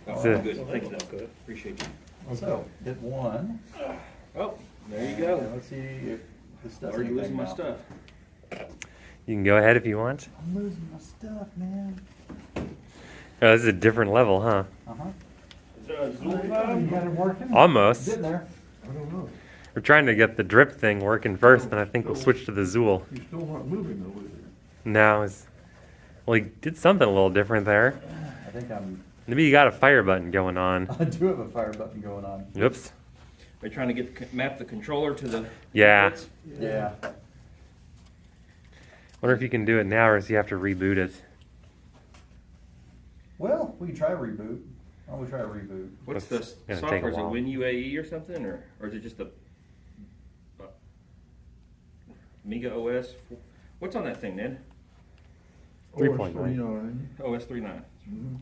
Oh, So- good. Thank you. Good. Appreciate you. So, hit 1. Oh, there you And go. let's see if this does Already anything losing my now. stuff. You can go ahead if you want. I'm losing my stuff, man. Oh, this is a different level, huh? Uh-huh. Is there a Zoom You time? got it working? Almost. Getting there. I don't know. We're trying to get the drip thing working first, and I think we'll switch to the Zool. He's still not moving though, is he? Now is well, he did something a little different there. I think Maybe you got a fire button going on. I do have a fire button going on. Oops. Are you trying to map the controller to the? Yeah. inputs? Yeah. Wonder if you can do it now, or if you have to reboot it. Well, we can try a reboot. Why don't we try a reboot? What's It's the gonna take a software? Is it while. WinUAE or something, or is it just the Amiga OS? What's on that thing, Ned? 3.9. 3.9. OS 3.9. Mhm.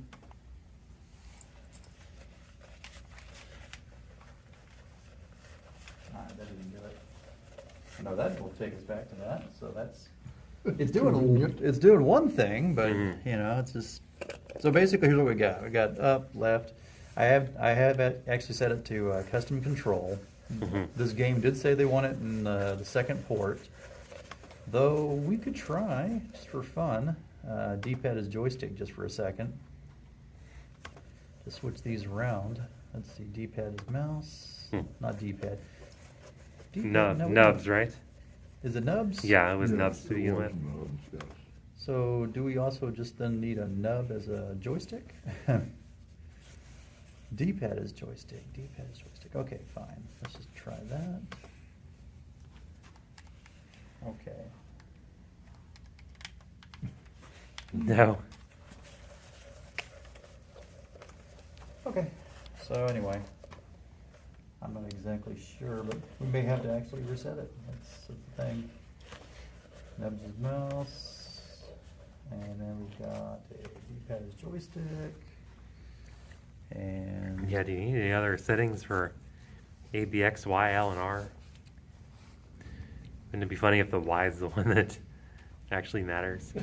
That didn't do it. No, that will take us back to that, so that's, it's doing one thing, but, Mhm. you know, it's just, so basically, here's what we got. We got up, left. I have actually set it to custom control. Mhm. This game did say they want it in the second port, though we could try, just for fun, D-pad is joystick just for a second. To switch these around. Let's see, D-pad is mouse, not D-pad. No, no, nubs, right? Is it nubs? Yeah, it was Yes, nubs to it begin was with. nubs, yes. So do we also just then need a nub as a joystick? D-pad is joystick, D-pad is joystick. Okay, fine. Let's just try that. Okay. No. Okay. So anyway, I'm not exactly sure, but we may have to actually reset it. That's the thing. Nubs is mouse, and then we've got a D-pad is joystick, and Yeah, do you need any other settings for A, B, X, Y, L, and R? Wouldn't it be funny if the Y is the one that actually matters?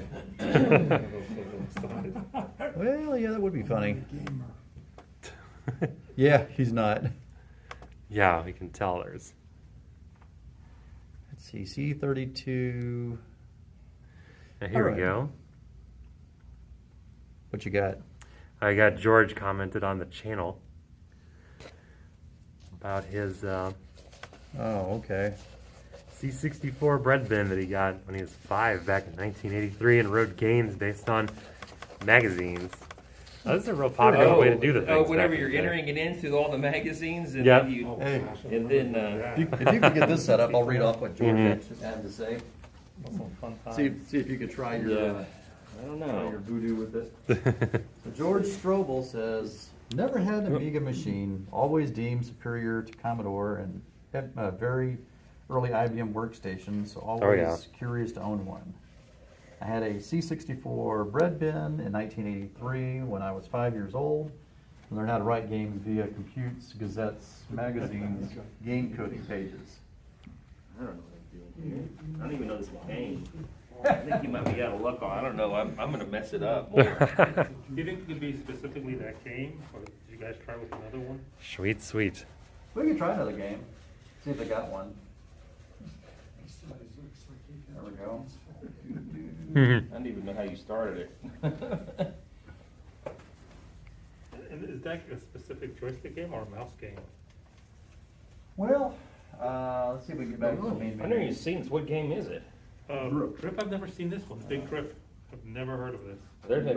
well, yeah, that would be funny. Gamer. Yeah, he's not. Yeah, we can tell there's. Let's see, C32. Now, here we Alright. go. What you got? I got George commented on the channel about his Oh, okay. C64 bread bin that he got when he was 5 back in 1983 and wrote games based on magazines. Oh, this is a real popular way to do the things. whenever back in you're the day. entering it in through all the magazines, and Yep. then you, Hey, and then if you could get this set up, I'll read off what George Mhm. had to say. Some fun times. See if you could try your I don't know. voodoo with it. So George Strobel says, never had an Amiga machine, always deemed superior to Commodore, and had a very early IBM workstation, so always Oh, yeah. curious to own one. I had a C64 bread bin in 1983 when I was 5 years old. I learned how to write games via computes, gazettes, magazines, game coding pages. I don't know what I'm doing here. I don't even know this game. I think you might be out of luck on. I don't know. I'm going to mess it up more. Do you think it could be specifically that game, or did you guys try with another one? Sweet, sweet. We can try another game, see if they got one. There we go. Mhm. I don't even know how you started it. And is that a specific joystick game or a mouse game? Well, let's see if we can get back to the main I never even menu. seen this. What game is it? Grip, I've never seen this one. Big Grip. I've never heard of this. They made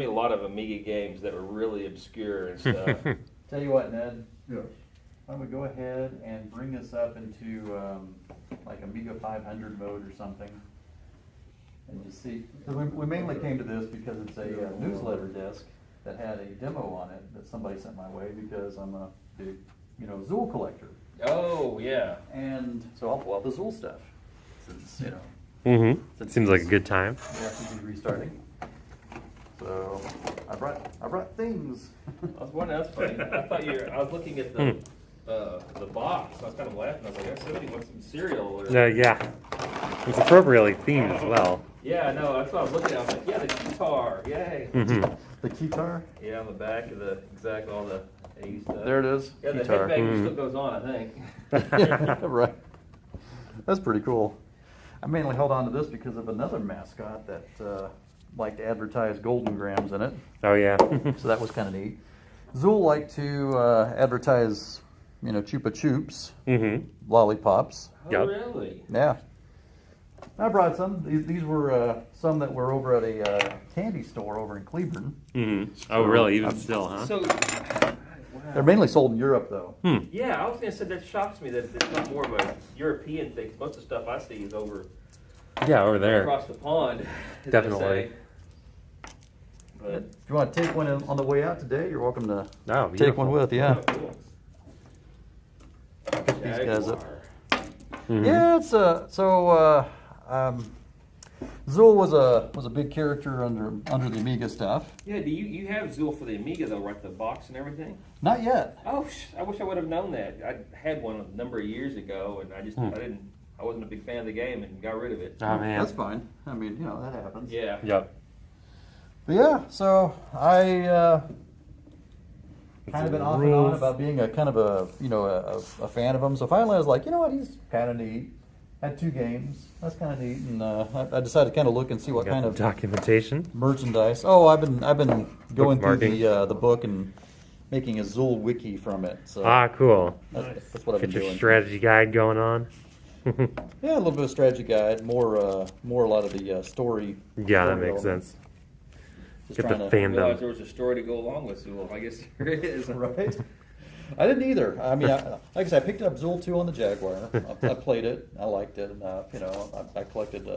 a lot of Amiga games that were really obscure and stuff. Tell you what, Ned, Yes. why don't we go ahead and bring this up into like Amiga 500 mode or something, and just see. Because we mainly came to this because it's a newsletter disc that had a demo on it that somebody sent my way because I'm a big, Zool collector, Oh, yeah. and so I'll pull out the Zool stuff since Mm-hmm. Seems like a good time. we have to be restarting. So I brought things. I was wondering, that's funny. I was looking at the box. I was kind of laughing. I was like, somebody wants some cereal. Or... Yeah. It's appropriately themed as well. Yeah, no, that's what I was looking at. I was like, yeah, the guitar. Yay. Mm-hmm. The guitar. Yeah, on the back of all the 80s stuff. There it is. Yeah, the guitar. headbanging still goes on, I think. Yeah, right. That's pretty cool. I mainly held on to this because of another mascot that liked to advertise Golden Grams in it. Oh, yeah. So that was kind of neat. Zool liked to advertise, Chupa Chups, Mm-hmm. lollipops. Oh, Yep. really? Yeah. I brought some. These were some that were over at a candy store over in Cleveland. Mm-hmm. Oh, really? Even still, huh? So, They're mainly sold in Europe, though. yeah, I was going to say that shocks me that it's not more of a European thing. Most of the stuff I see is over Yeah, over there. across the pond. as they Definitely. say. But, If you want to take one on the way out today, you're welcome to Oh, take one with. Yeah. oh, cool. Pick these guys up. Jaguar. Mhm. Yeah, it's Zool was a big character under the Amiga stuff. Yeah, do you have Zool for the Amiga though, right? The box and everything? Not yet. Oh, I wish I would have known that. I had one a number of years ago, and I wasn't a big fan of the game and got rid of it. Oh man. That's fine. I mean, you know, that happens. Yeah. Yep. But yeah, so I kind of been off and on about being a kind of a fan of him. So finally, I was like, you know what, he's kind of neat. Had 2 games. That's kind of neat, and I decided to kind of look and see what Got kind the of documentation. merchandise. Oh, I've been going through Bookmarking. the book and making a Zool wiki from it. So Cool. that's what I've Get been your doing. strategy guide going on. Yeah, a little bit of strategy guide. More a lot of the story. Yeah, that story makes element. sense. Just Get the trying to- I realized fandom. there was a story to go along with Zool. I guess there is. Right? I didn't either. I mean, like I said, I picked up Zool 2 on the Jaguar. I played it. I liked it enough. You know, I collected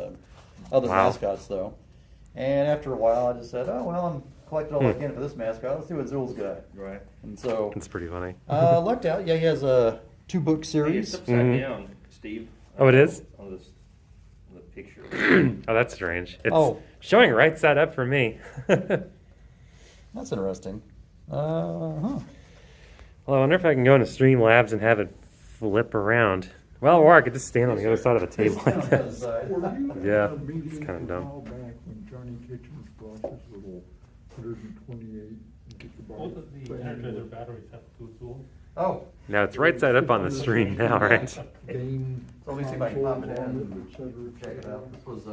other Wow. mascots though. And after a while, I just said, oh well, I'm collected all I can for this mascot. Let's see what Zool's got. Right. And so It's pretty funny. lucked out. Yeah, he has a 2-book Hey, it's series. upside Mhm. down, Steve. Oh, it is? On this, on the picture. Oh, that's strange. It's Oh. showing right side up for me. That's interesting. Huh. Well, I wonder if I can go into Streamlabs and have it flip around. Well, or I could just stand on the other side of the table like this. Yeah, it's kinda dumb. A while back when Johnny Kitchens brought his little 128 Both of the gigabyte Energizer batteries have 2 Zool. Oh, Now it's right side up on the screen now, right? game so let me see if I can pop it consoles on in. it, et cetera, et Check it cetera. out. This was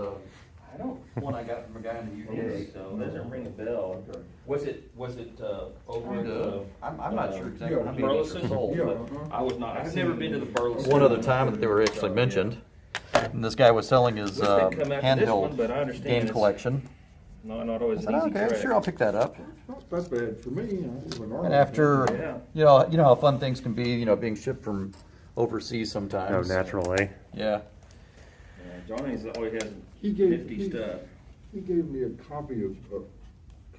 one I got from a guy in the Okay, UK. so it doesn't ring a bell. Was it over Kind at of. I'm not sure exactly how many these are Burleson? sold, Yeah, but uh-huh. I was not. I've never been to the Burleson. one other time that they were actually mentioned. And this guy was selling his Wish they'd come after this one, handheld but I understand game it's collection. Not I always said, an easy okay, track. sure, I'll pick that up. Not that bad for me. I live in And after, Yeah. you know how fun things can be, being shipped from overseas Oh, sometimes. naturally. Yeah. Yeah, Johnny's always has He gave- nifty he- stuff. He gave me a copy of this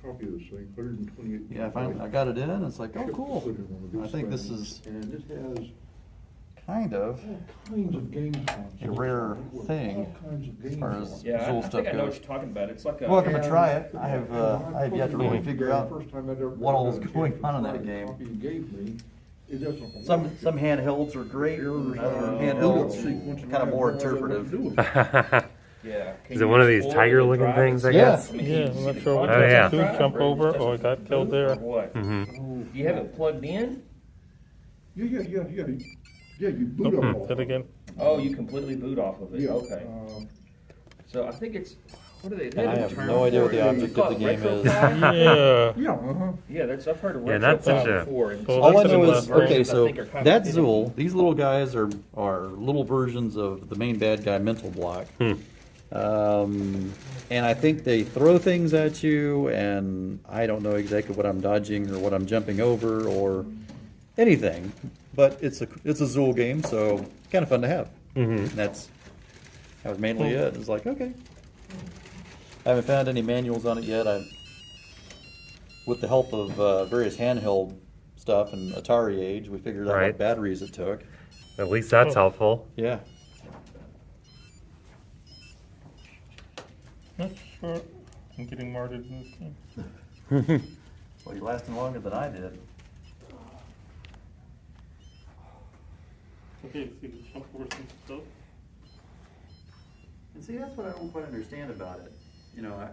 thing, 128. Yeah, I got it in, and it's like, oh, Shipped cool. to put in one of I these think this things, is and it has kind of all kinds of games on it. a rare With thing all kinds of as games far on as it. Yeah, I Zool think stuff I know what goes. you're talking about. It's like a. Well, I'm gonna And- try it. I have yet to put it really in figure the out first time I'd ever what all was had a going chance on in to that try the game. copy he gave me. It doesn't Some work. handhelds are great, other Oh. handhelds Sequence, and kind I of have more no idea what to interpretive. do with it. Yeah. Can Is it you one of these explore tiger the looking drive things, I Yeah. guess? I mean, Yeah, can you I'm see not the sure what content Oh, yeah. of the drive, jump or over just or it got killed there. Or what? Mm-hmm. Do you have it plugged in? Yeah, you boot up all Hit again. Oh, you completely boot off of it. Yeah, Okay. So I think it's. What are they? And I have no idea what the object of the game is. Yeah. Yeah, uh-huh. Yeah, that's I've heard of Yeah, retro that's such file a- before. And Well, All I that's know the is, last okay, versions, I so think, are kind of that's finicky. Zool. These little guys are little versions of the main bad guy, Mental Block. And I think they throw things at you, and I don't know exactly what I'm dodging or what I'm jumping over or anything. But it's a Zool game, so kind of fun to have. Mm-hmm. And that was mainly it. It's like, okay. I haven't found any manuals on it yet. With the help of various handheld stuff and Atari Age, we figured out Right. what batteries it took. At least that's helpful. Yeah. Not sure. I'm getting martyred in this game. Well, you're lasting longer than I did. Okay, see the jump over some stuff. And see, that's what I don't quite understand about it.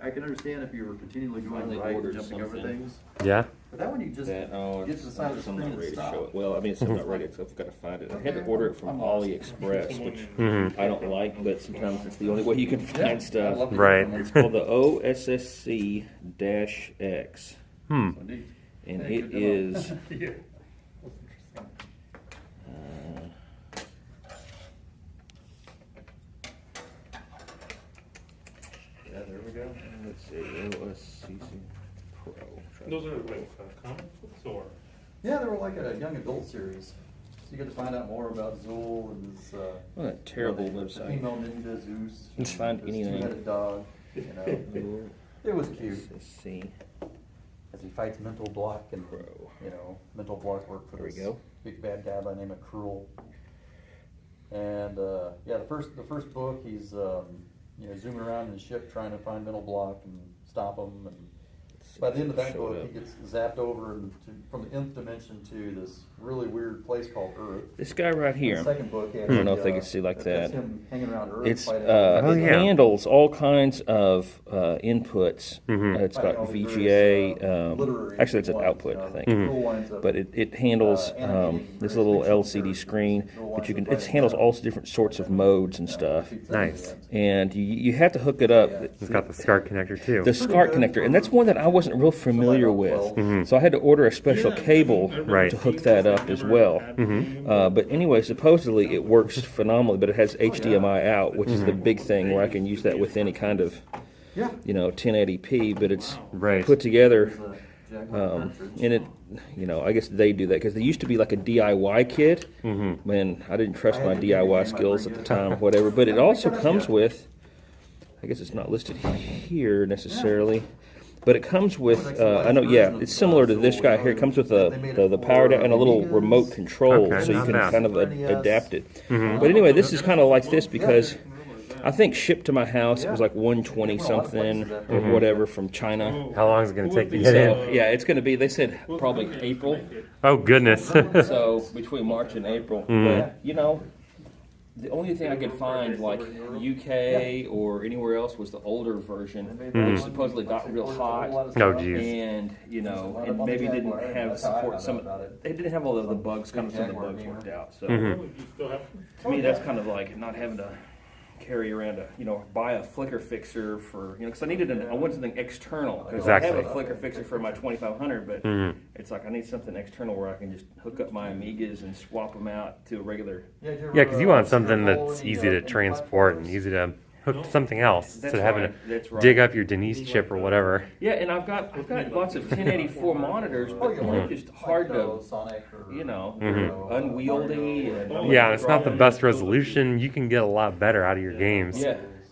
I can understand if you were continually going Finally right and ordered jumping over something. things. Yeah. But that one you just That, oh, get to the side of the I'm screen not and ready to stop. show it. Well, I mean, it's not ready, so I've got to find it. I had to Okay. order it from I'm lost. AliExpress, which Mm-hmm. I don't like, but sometimes it's the only way you can Yeah, find I stuff. love to Right. get It's called the OSSC-X, Hmm. So neat. and Yeah, it good to know. is. Yeah. Yeah, there we go. Let's see, OSCC Pro. Those are like comic books or? Yeah, they were like a young adult series. So you get to find out more about Zool and his What a terrible the website. female ninja Zeus. Let's find his anything. two-headed dog. It was cute OSSC as he fights Mental Block and Pro. Mental Block worked for There we this go. big bad guy by the name of Cruel. And yeah, the first book he's zooming around in the ship trying to find mental block and stop them. And by the end of that book, he gets zapped over from the nth dimension to this really weird place called Earth. This guy right here. The second book, I don't know if they can see like that. That's him hanging around Earth. It's fighting it handles all kinds of inputs. It's got VGA. Actually, it's an output, I think. But it handles this little LCD screen. But it handles all different sorts of modes and stuff. Nice. And you have to hook it up. It's got the SCART connector too. The SCART connector, and that's one that I wasn't real familiar with. So I had to order a special cable to hook that up as well. But anyway, supposedly it works phenomenally, but it has HDMI out, which is the big thing where I can use that with any kind of 1080p, but it's put together, and it, I guess they do that because there used to be like a DIY kit, and I didn't trust my DIY skills at the time, whatever, but it also comes with, I guess it's not listed here necessarily, but it comes with, it's similar to this guy here. It comes with the power down and a little remote control, so you can kind of adapt it. But anyway, this is kind of like this because I think shipped to my house, it was like 120 something or whatever from China. How long is it going to take to get in? Yeah, it's going to be, they said probably April. Oh, goodness. So between March and April. But, the only thing I could find, like UK or anywhere else, was the older version, which supposedly got real hot. Oh, geez. And and maybe didn't have support. They didn't have all of the bugs. Some of the bugs worked out. So to me, that's kind of like not having to carry around buy a flicker fixer for, because I wanted something external. Because I have a flicker fixer for my 2500, but it's like I need something external where I can just hook up my Amigas and swap them out to a regular. Yeah, because you want something that's easy to transport and easy to hook to something else instead of having to dig up your Denise chip or whatever. Yeah, and I've got lots of 1084 monitors, but they're just hard to, unwieldy. And, yeah, it's not the best resolution. You can get a lot better out of your games.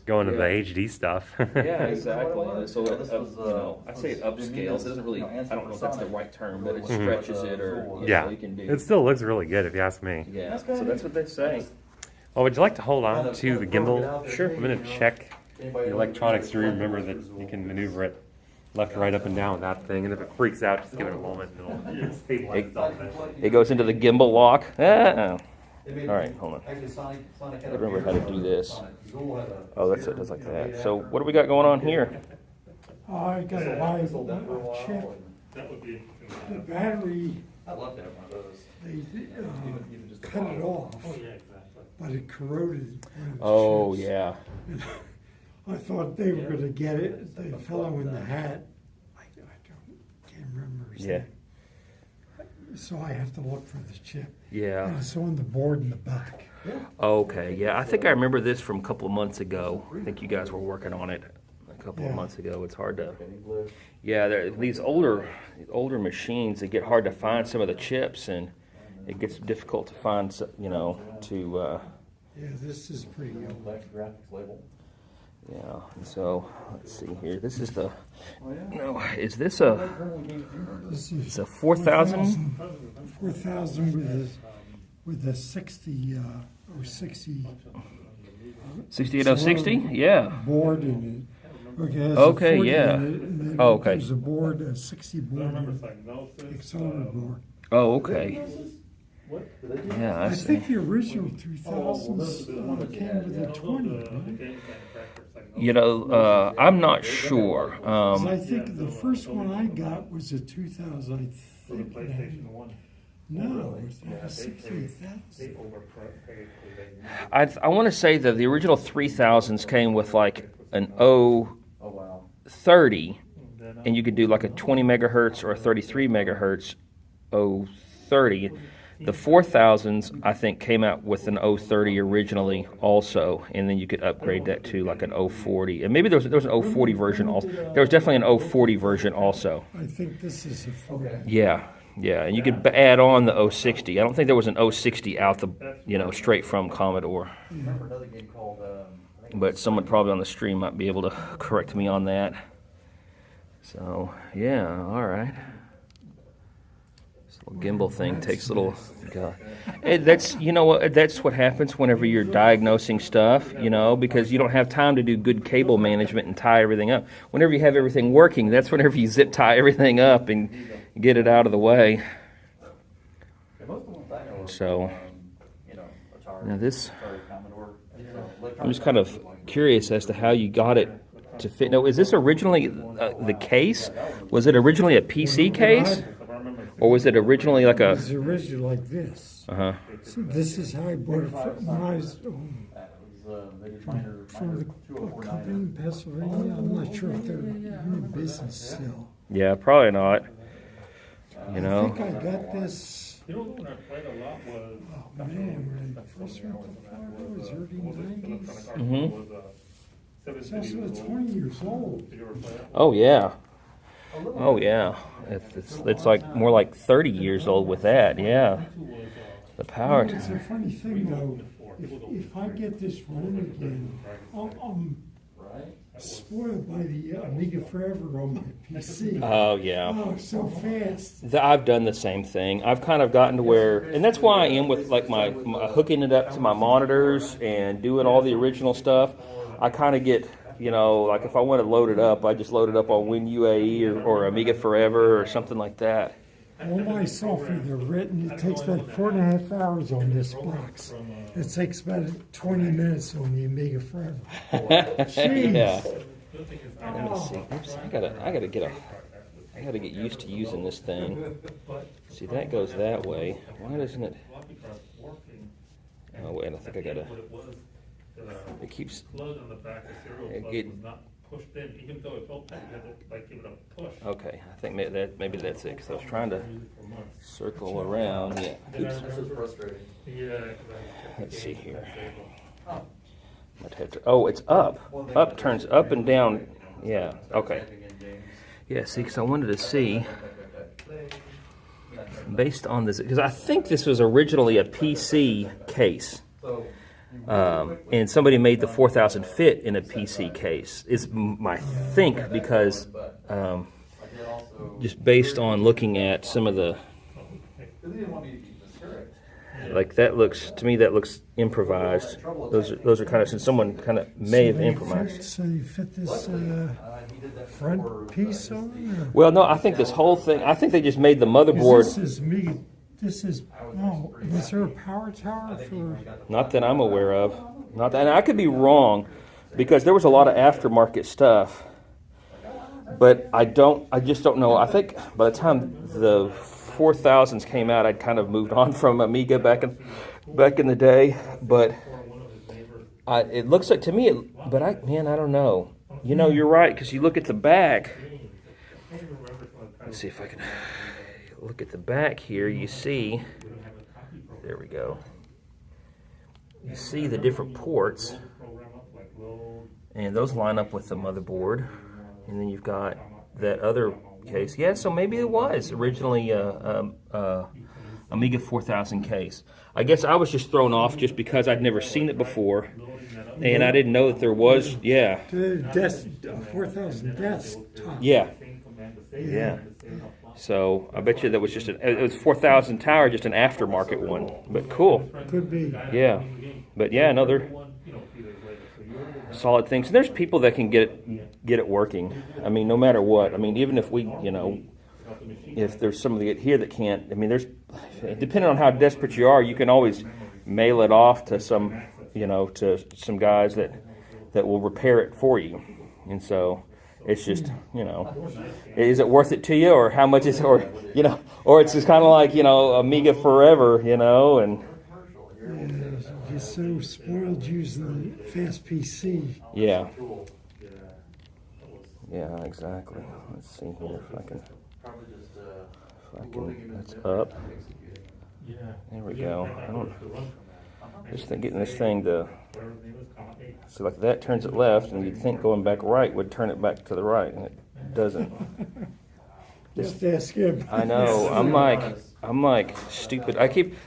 Going to the HD stuff. Yeah, exactly. So I say it upscales. It doesn't really. I don't know if that's the right term, but it stretches it, or you can do. It still looks really good if you ask me. Yeah. So that's what they say. Well, would you like to hold on to the gimbal? Sure. I'm going to check the electronics to remember that you can maneuver it left, right, up, and down with that thing. And if it freaks out, just give it a moment and it'll stabilize itself. It goes into the gimbal lock. All right, hold on. I remember how to do this. Oh, that's it. It's like that. So what do we got going on here? I got a live chip. That would be The battery, I'd love to have one of those. they cut it off, Oh, yeah, exactly. but it corroded one of the Oh, chips. yeah. And I thought they were gonna get it, the fellow in the hat, can't remember his Yeah. name. So I have to look for the chip. Yeah. And it's on the board in the back. Okay, yeah. I think I remember this from a couple of months ago. I think you guys were working on it a couple of months ago. It's hard to... Yeah, these older machines, they get hard to find some of the chips, and it gets difficult to find, Yeah, this is pretty old. Graphics label. Yeah, and so, let's see here. This is the... No, is this a... This It's is a 4000? 4,000 with a 60, or 60 68060? Yeah. board in it. Okay, it has a Okay, 40 yeah. in it, and then Oh, okay. There's a board, a 60 board, accelerator board. Oh, okay. Yeah, I I see. think the original 2000s came with a 20, right? I'm not sure. 'Cause I think the first one I got was a 2000, I think. No, it was 60,000. I want to say that the original 3000s came with like an Oh, wow. 030, and you could do like a 20 megahertz or a 33 megahertz 030. The 4000s, I think, came out with an 030 originally also, and then you could upgrade that to like an 040. And maybe there was an 040 version also. There was definitely an 040 version also. I think this is a 40. Yeah, and you could add on the 060. I don't think there was an 060 out straight from Commodore. I remember another game called, But someone probably on the stream might be able to correct me on that. So, yeah, all right. This little gimbal thing takes a little. God. That's that's what happens whenever you're diagnosing stuff, because you don't have time to do good cable management and tie everything up. Whenever you have everything working, that's whenever you zip tie everything up and get it out of the way. So now this, I'm just kind of curious as to how you got it to fit. Now, is this originally the case? Was it originally a PC case? Or was it originally like a... It was originally like this. Uh-huh. So this is how I bought it when I was from the company in Pennsylvania. I'm not sure if they're in business still. Yeah, probably not. I think I got this... You know, when I played a lot was... Oh, man, when I first went to Florida, it was early 90s. Mm-hmm. It's also 20 years old. Oh, yeah. Oh, yeah. It's like more like 30 years old with that, yeah. The power. It's a funny thing, though. If I get this running again, I'm spoiled by the Amiga Forever on my PC. Oh, yeah. Oh, so fast. I've done the same thing. I've kind of gotten to where, and that's why I am with like my hooking it up to my monitors and doing all the original stuff. I kind of get, like if I want to load it up, I just load it up on WinUAE or Amiga Forever or something like that. All my software, they're written, it takes about 4.5 hours on this box. It takes about 20 minutes on the Amiga Forever. Jeez. Yeah. Let me see. Oops, I gotta get used to using this thing. See, that goes that way. Why doesn't it? Oh wait, I think I gotta. It keeps. Pushed in, even though it felt tight, you had to like give it a push. Okay, I think maybe that's it, because I was trying to circle around. Yeah. Oops. This is frustrating. Yeah. Let's see here. I'd have to, oh, it's up. Up turns up and down. Yeah. Okay. Yeah. See, because I wanted to see based on this, because I think this was originally a PC case. And somebody made the 4000 fit in a PC case, is my think, because just based on looking at some of the, like that looks, to me that looks improvised. Those are kind of, since someone kind of may have improvised. So you fit this front piece on? Or? Well, no, I think this whole thing, I think they just made the motherboard. This is, was there a power tower for? Not that I'm aware of. Not that, and I could be wrong, because there was a lot of aftermarket stuff. But I just don't know. I think by the time the 4000s came out, I'd kind of moved on from Amiga back in the day. But it looks like to me, but I don't know. You're right, because you look at the back. Let's see if I can. Look at the back here, you see, there we go. You see the different ports, and those line up with the motherboard. And then you've got that other case. Yeah, so maybe it was originally Amiga 4000 case. I guess I was just thrown off just because I'd never seen it before, and I didn't know that there was, yeah. 4000 desktop. Yeah. Yeah. So I bet you that was just it was 4000 tower, just an aftermarket one. But cool. Could be. Yeah. But yeah, another solid things. And there's people that can get it working. I mean, no matter what. I mean, even if we, if there's somebody here that can't. I mean, there's depending on how desperate you are, you can always mail it off to some, to some guys that will repair it for you. And so. It's just, is it worth it to you, or how much is, or it's just kind of like, Amiga Forever, and. You're so spoiled using the fast PC. Yeah. Yeah, exactly. Let's see here if I can, that's up. There we go. Just getting this thing to, so like that turns it left, and you'd think going back right would turn it back to the right, and it doesn't. Just ask him. I know. I'm like stupid.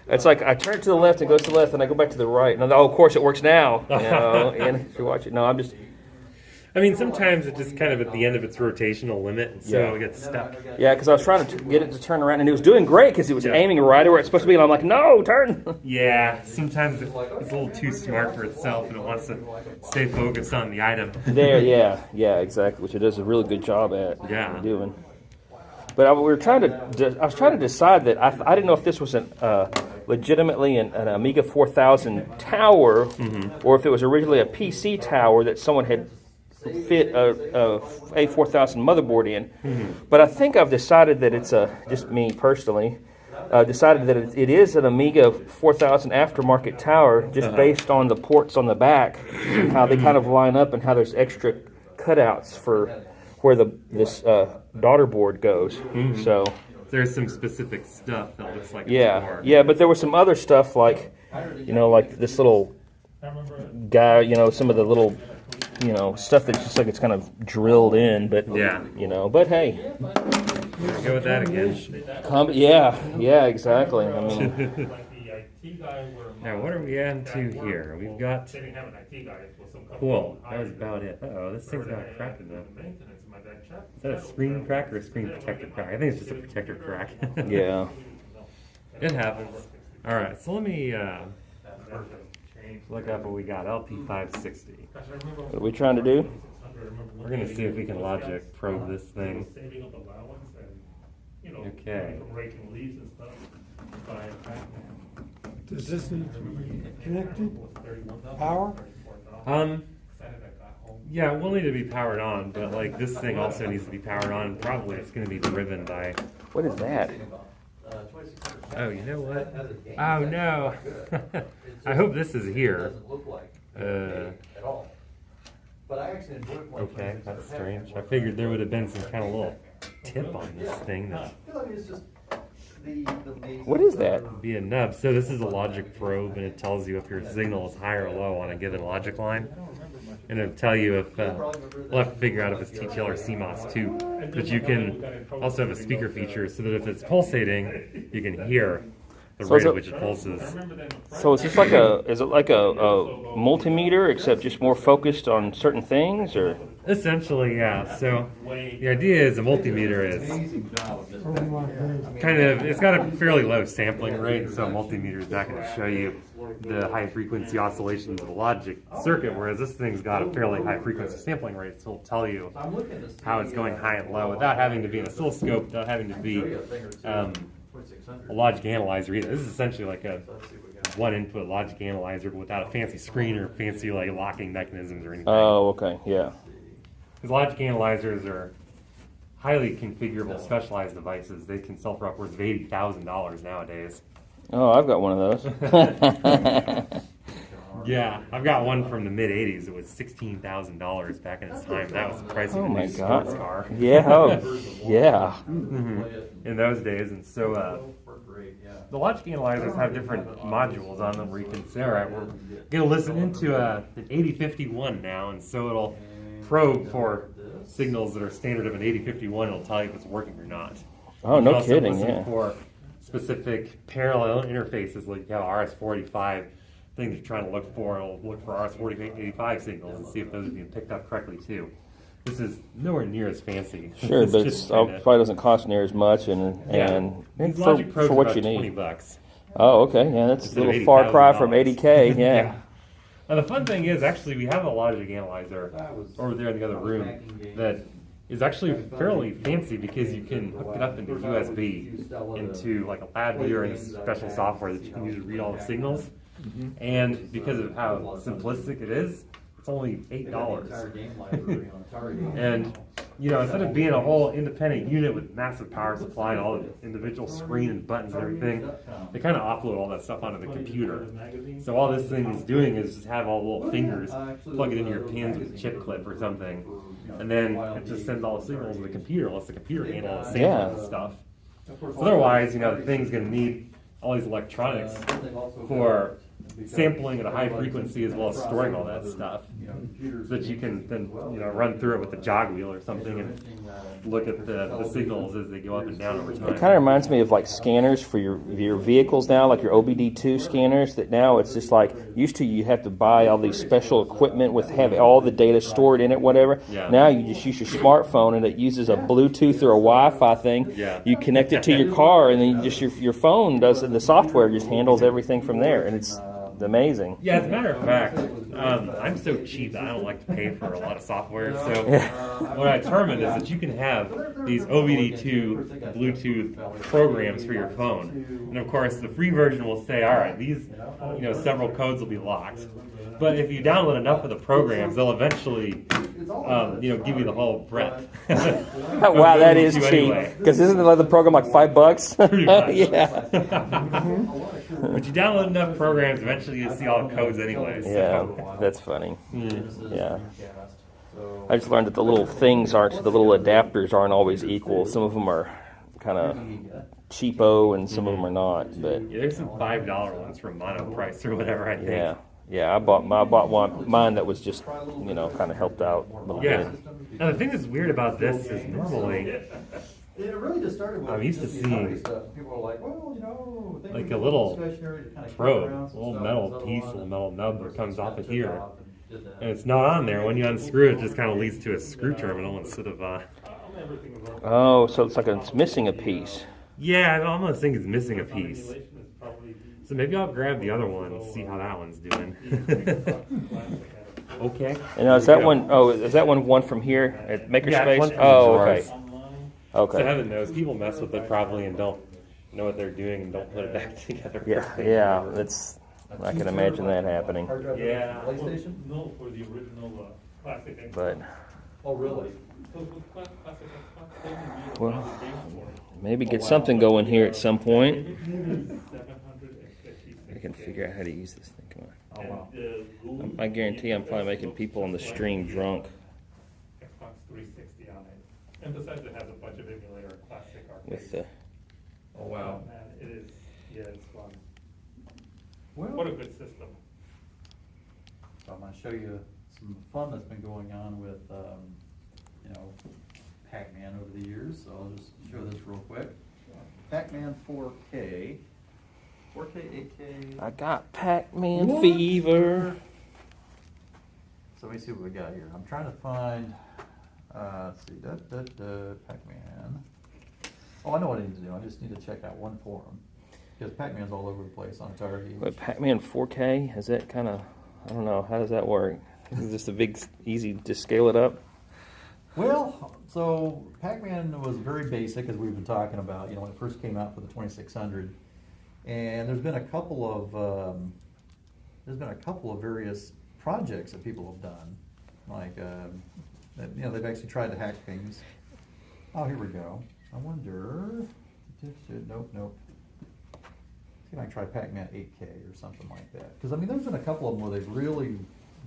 It's like I turn it to the left and goes to the left, and I go back to the right. And of course it works now. And if you watch it, no, I'm just. I mean, sometimes it's just kind of at the end of its rotational limit, and so it gets stuck. Yeah, because I was trying to get it to turn around, and it was doing great because it was aiming right where it's supposed to be, and I'm like, no, turn! Yeah, sometimes it's a little too smart for itself, and it wants to stay focused on the item. There, yeah, exactly, which it does a really good job at doing. But I was trying to decide that I didn't know if this was legitimately an Amiga 4000 tower, or if it was originally a PC tower that someone had fit a 4000 motherboard in. But I think I've decided that it's just me personally, decided that it is an Amiga 4000 aftermarket tower, just based on the ports on the back, and how they kind of line up, and how there's extra cutouts for where this daughter board goes. So there's some specific stuff that looks like yeah, but there was some other stuff like like this little guy, some of the little stuff that's just like it's kind of drilled in, but but hey, go with that again. Yeah, exactly. I mean, now what are we into here? We've got cool. That was about it. Uh-oh, this thing's got a crack in it. Is that a screen crack or a screen protector crack? I think it's just a protector crack. Yeah. It happens. All right, so let me look up what we got. LP560. What are we trying to do? We're going to see if we can logic probe this thing. Okay. Does this need to be connected? Power? Yeah, we'll need to be powered on, but like this thing also needs to be powered on, and probably it's going to be driven by... What is that? Oh, you know what? Oh, no. I hope this is here. Okay, that's strange. I figured there would have been some kind of little tip on this thing. What is that? It'd be a nub. So this is a logic probe, and it tells you if your signal is high or low on a given logic line. And it'll tell you if, we'll have to figure out if it's TTL or CMOS too. But you can also have a speaker feature so that if it's pulsating, you can hear the rate at which it pulses. So is this like is it like a multimeter except just more focused on certain things, or? Essentially, yeah. So the idea is a multimeter is kind of, it's got a fairly low sampling rate, so a multimeter is not going to show you the high frequency oscillations of the logic circuit, whereas this thing's got a fairly high frequency sampling rate, so it'll tell you how it's going high and low without having to be an oscilloscope, without having to be a logic analyzer either. This is essentially like a one input logic analyzer, but without a fancy screen or fancy like locking mechanisms or anything. Oh, okay, yeah. Because logic analyzers are highly configurable, specialized devices. They can sell for upwards of $80,000 nowadays. Oh, I've got one of those. Yeah, I've got one from the mid-'80s. It was $16,000 back in its time. That was the price of a new sports car. Yeah, yeah. In those days, and so the logic analyzers have different modules on them where you can say, all right, we're going to listen into an 8051 now, and so it'll probe for signals that are standard of an 8051. It'll tell you if it's working or not. Oh, no kidding, yeah. For specific parallel interfaces like RS-485 things you're trying to look for, it'll look for RS-485 signals and see if those are being picked up correctly too. This is nowhere near as fancy. Sure, but it probably doesn't cost near as much, and for what you need. $20. Oh, okay, yeah, that's a little far cry from 80K, yeah. Now the fun thing is, actually, we have a logic analyzer over there in the other room that is actually fairly fancy because you can hook it up into USB into like a lab viewer and special software that you can use to read all the signals. And because of how simplistic it is, it's only $8. And instead of being a whole independent unit with massive power supply and all the individual screen and buttons and everything, they kind of offload all that stuff onto the computer. So all this thing is doing is just have all the little fingers, plug it into your pins with a chip clip or something, and then it just sends all the signals to the computer, lets the computer handle all the samples and stuff. So otherwise, the thing's going to need all these electronics for sampling at a high frequency as well as storing all that stuff, so that you can then run through it with a jog wheel or something and look at the signals as they go up and down over time. It kind of reminds me of like scanners for your vehicles now, like your OBD2 scanners. That now it's just like used to you have to buy all these special equipment with have all the data stored in it, whatever. Yeah. Now you just use your smartphone and it uses a Bluetooth or a Wi-Fi thing. Yeah. You connect it to your car and then you just your phone does it. The software just handles everything from there, and it's amazing. Yeah, as a matter of fact, I'm so cheap that I don't like to pay for a lot of software. So what I determined is that you can have these OBD2 Bluetooth programs for your phone, and of course the free version will say, all right, these several codes will be locked. But if you download enough of the programs, they'll eventually, give you the whole breadth. Wow, that is cheap. Because isn't the program like $5? Pretty much. Yeah. But you download enough programs, eventually you see all the codes anyway. So. Yeah, that's funny. Yeah. I just learned that the little adapters aren't always equal. Some of them are kind of cheapo, and some of them are not. But yeah, there's some $5 ones from Monoprice or whatever, I think. Yeah, I bought mine that was just, kind of helped out a little bit. Now the thing that's weird about this is normally It really just started with I'm used to seeing people are like, well, like a little probe, a little metal piece, a little metal nub that comes off of here, and it's not on there. When you unscrew it, it just kind of leads to a screw terminal instead of. Oh, so it's like it's missing a piece. Yeah, I almost think it's missing a piece. So maybe I'll grab the other one and see how that one's doing. Okay. And is that one? Oh, is that one from here at Makerspace? Yeah, oh, okay. So heaven knows, people mess with it probably and don't know what they're doing and don't put it back together. Yeah. That's. I can imagine that happening. Yeah. PlayStation? No, for the original classic. But. Oh, really? Well, maybe get something going here at some point. I can figure out how to use this thing. Come on. Oh, wow. I guarantee I'm probably making people on the stream drunk. Xbox 360 on it. And besides, it has a bunch of emulator classic arcade. With the. Oh, wow. Man, it is. Yeah, it's fun. Well, What a good system. So I'm going to show you some fun that's been going on with, Pac-Man over the years. So I'll just show this real quick. Pac-Man 4K. 4K, 8K. I got Pac-Man fever. So let me see what we got here. I'm trying to find, let's see, Pac-Man. Oh, I know what I need to do. I just need to check out one forum. Because Pac-Man's all over the place on Atari. But Pac-Man 4K, is that kind of, I don't know, how does that work? Is it just a big, easy to scale it up? Well, so Pac-Man was very basic, as we've been talking about, when it first came out for the 2600. And there's been a couple of various projects that people have done, like they've actually tried to hack things. Oh, here we go. I wonder. Nope. See if I can try Pac-Man 8K or something like that. Because there's been a couple of them where they've really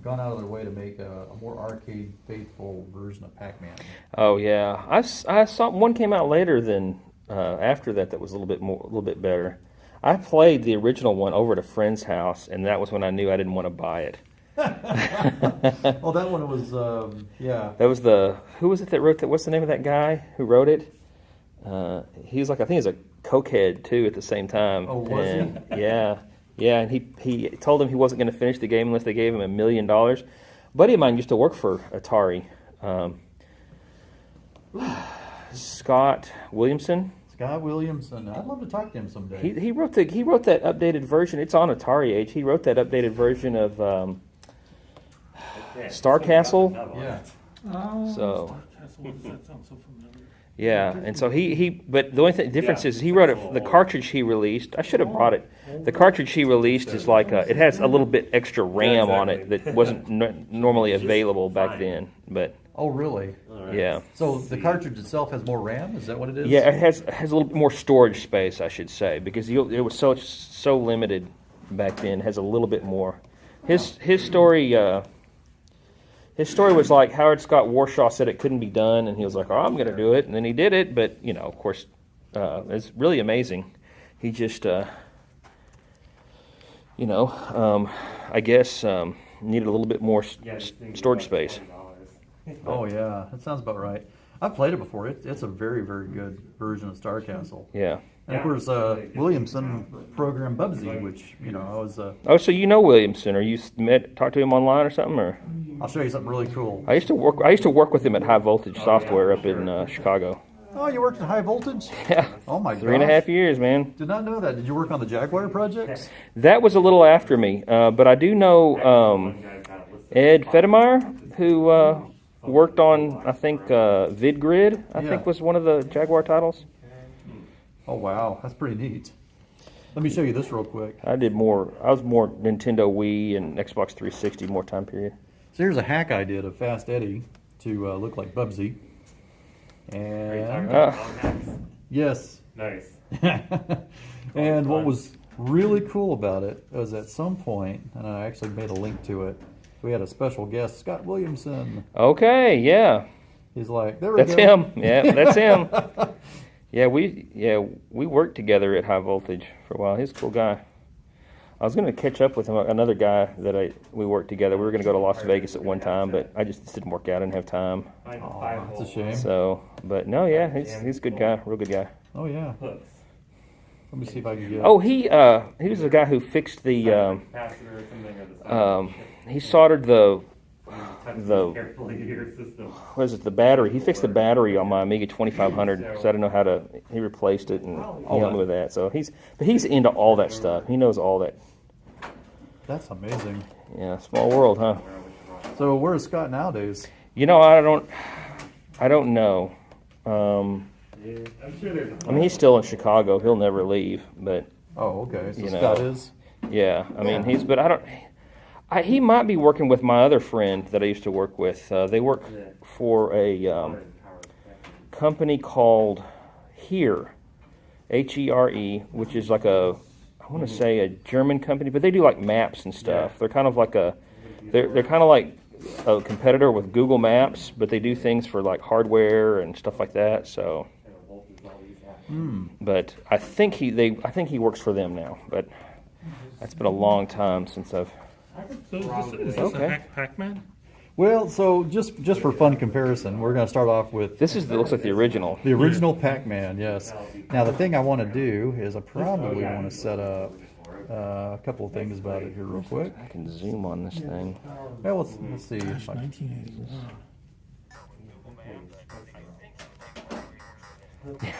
gone out of their way to make a more arcade faithful version of Pac-Man. Oh yeah, I saw one came out later than after that was a little bit better. I played the original one over at a friend's house, and that was when I knew I didn't want to buy it. Well, that one was, That was who was it that wrote that? What's the name of that guy who wrote it? He was I think he was a cokehead too at the same time. Oh, was he? Yeah, and he told him he wasn't going to finish the game unless they gave him $1 million. A buddy of mine used to work for Atari. Scott Williamson. Scott Williamson. I'd love to talk to him someday. He wrote that updated version. It's on Atari Age. He wrote that updated version of Star Castle. Yeah. Oh, So That sounds so familiar. yeah, and so but the only difference is he wrote it. The cartridge he released. I should have brought it. The cartridge he released is like it has a little bit extra RAM on it that wasn't normally available back then. But Oh, really? yeah. So the cartridge itself has more RAM? Is that what it is? Yeah, it has a little bit more storage space, I should say, because it was so limited back then. It has a little bit more. His story was like Howard Scott Warshaw said it couldn't be done, and he was like, "Oh, I'm going to do it," and then he did it. But of course, it's really amazing. He just you know, I guess needed a little bit more storage space. Oh yeah, that sounds about right. I've played it before. It's a very, very good version of Star Castle. Yeah. And of course, Williamson programmed Bubsy, which, you know, I was... Oh, so you know Williamson? Or you talked to him online or something? Or I'll show you something really cool. I used to work with him at High Voltage Software up in Chicago. Oh, you worked at High Voltage? Yeah. Oh my god. 3.5 years, man. Did not know that. Did you work on the Jaguar projects? That was a little after me, but I do know Ed Fedemeyer, who worked on, I think, VidGrid, I think was one of the Jaguar titles. Oh wow, that's pretty neat. Let me show you this real quick. I was more Nintendo Wii and Xbox 360 more time period. So here's a hack I did of Fast Eddie to look like Bubsy. And yes. Nice. And what was really cool about it was at some point, and I actually made a link to it, we had a special guest, Scott Williamson. Okay, yeah. He's like, there we go. That's him. Yeah, that's him. Yeah, we worked together at High Voltage for a while. He's a cool guy. I was going to catch up with him, another guy that we worked together. We were going to go to Las Vegas at one time, but I just didn't work out. I didn't have time. Oh, that's a shame. So, but no, yeah, he's a good guy, real good guy. Oh yeah. Let me see if I can get. Oh, he was the guy who fixed the. He soldered the what is it? The battery. He fixed the battery on my Amiga 2500, so I didn't know how to. He replaced it and he helped me with that. So he's into all that stuff. He knows all that. That's amazing. Yeah, small world, huh? So where is Scott nowadays? You know, I don't know. I mean, he's still in Chicago. He'll never leave. But oh, okay. So you Scott know, is. Yeah, I mean but I don't. He might be working with my other friend that I used to work with. They work for a company called Here, Here, which is like I want to say a German company, but they do like maps and stuff. They're kind of like they're kind of like a competitor with Google Maps, but they do things for like hardware and stuff like that. So, but I think he works for them now. But that's been a long time since I've. So is this a Pac-Man? Well, so just for fun comparison, we're going to start off with... This looks like the original. The original Pac-Man, yes. Now, the thing I want to do is I probably want to set up a couple of things about it here real quick. I can zoom on this thing. Well, let's see. If I 1981.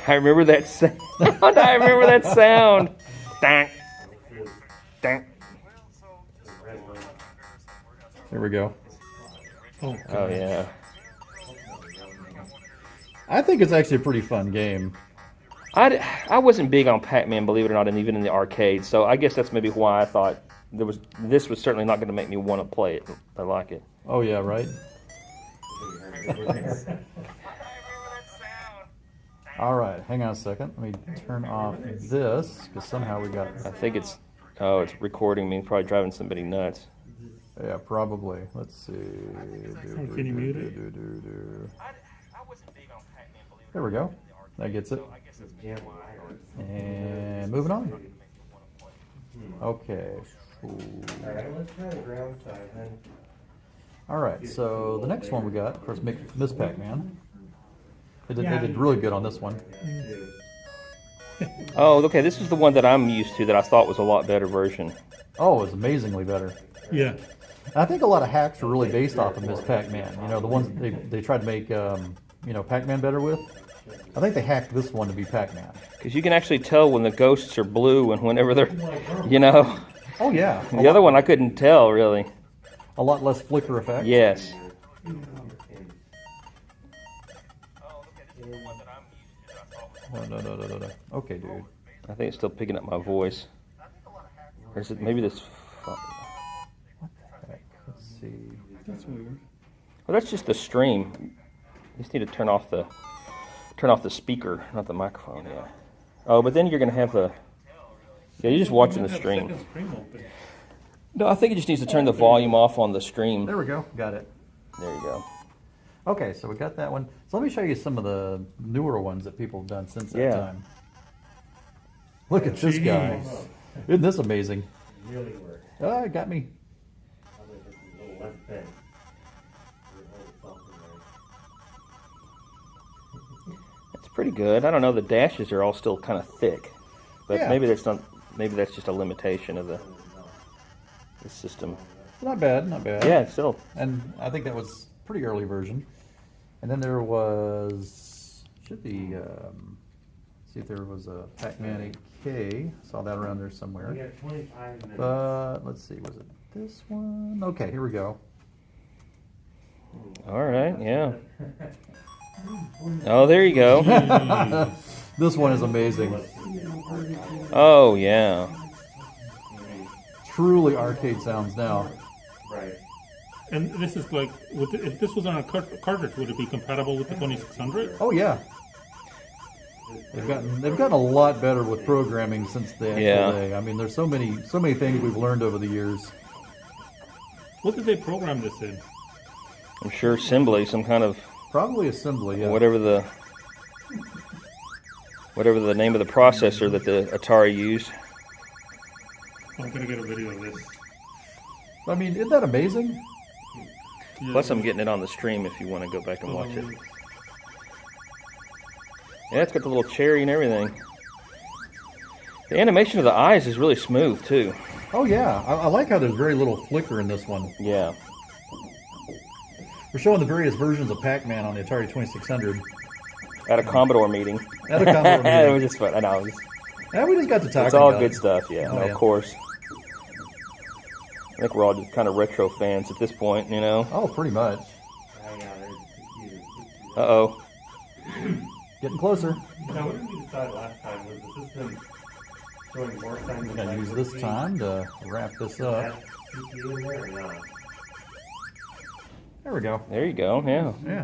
I remember that sound. I remember that sound. Dang. Dang. There we go. Oh yeah. I think it's actually a pretty fun game. I wasn't big on Pac-Man, believe it or not, and even in the arcade. So I guess that's maybe why I thought this was certainly not going to make me want to play it. I like it. Oh yeah, right. All right, hang on a second. Let me turn off this because somehow we got. I think it's recording me, probably driving somebody nuts. Yeah, probably. Let's see. Can you mute it? There we go. That gets it. And moving on. Okay. All right, so the next one we got, of course, Miss Pac-Man. They did really good on this one. Oh, okay. This is the one that I'm used to that I thought was a lot better version. Oh, it was amazingly better. Yeah. I think a lot of hacks are really based off of Miss Pac-Man. You know, the ones they tried to make, Pac-Man better with. I think they hacked this one to be Pac-Man. Because you can actually tell when the ghosts are blue and whenever they're, you know. Oh, yeah. The other one I couldn't tell, really. A lot less flicker effect. Yes. No. Okay, dude. I think it's still picking up my voice. Or is it maybe this... What the heck? Let's see. That's weird. Well, that's just the stream. You just need to turn off the speaker, not the microphone. Yeah. Oh, but then you're going to have the... Yeah, you're just watching the stream. No, I think it just needs to turn the volume off on the stream. There we go. Got it. There you go. Okay, so we got that one. So let me show you some of the newer ones that people have done since that time. Look at this guy. Isn't this amazing? really work. Oh, it got me. Probably this is a little less bent. It's pretty good. I don't know. The dashes are all still kind of thick, but Yeah. maybe that's not. Maybe that's just a limitation of the system. Not bad, not bad. Yeah, it's still. And I think that was pretty early version. And then there was, should be, see if there was a Pac-Man 8K. Saw that around there We somewhere. got 25 minutes. But let's see, was it this one? Okay, here we go. All right. Yeah. Oh, there you go. This one is amazing. Oh yeah. Truly arcade sounds now. Right. And this is like, if this was on a cartridge, would it be compatible with the 2600? Oh yeah. They've gotten a lot better with programming since the actual day. I mean, there's so many things we've learned over the years. What did they program this in? I'm sure assembly, some kind of Probably assembly, yeah. whatever the name of the processor that the Atari used. I'm gonna get a video of this. I mean, isn't that amazing? Yeah. Plus, I'm getting it on the stream if you want to go back and watch it. Yeah, it's got the little cherry and everything. The animation of the eyes is really smooth too. Oh yeah, I like how there's very little flicker in this one. Yeah. We're showing the various versions of Pac-Man on the Atari 2600. At a Commodore meeting. At a Commodore It meeting. was just fun. I know. Yeah, we just got to talk It's all about good it. stuff, yeah. Oh, No, yeah. of course. I think we're all just kind of retro fans at this point, you know? Oh, pretty much. Uh-oh. Getting closer. Now, what did we decide last time? Was the system showing more signs I'm of gonna use this time to wrap this up. CPU in there or not? There we go. There you go, yeah. Yeah.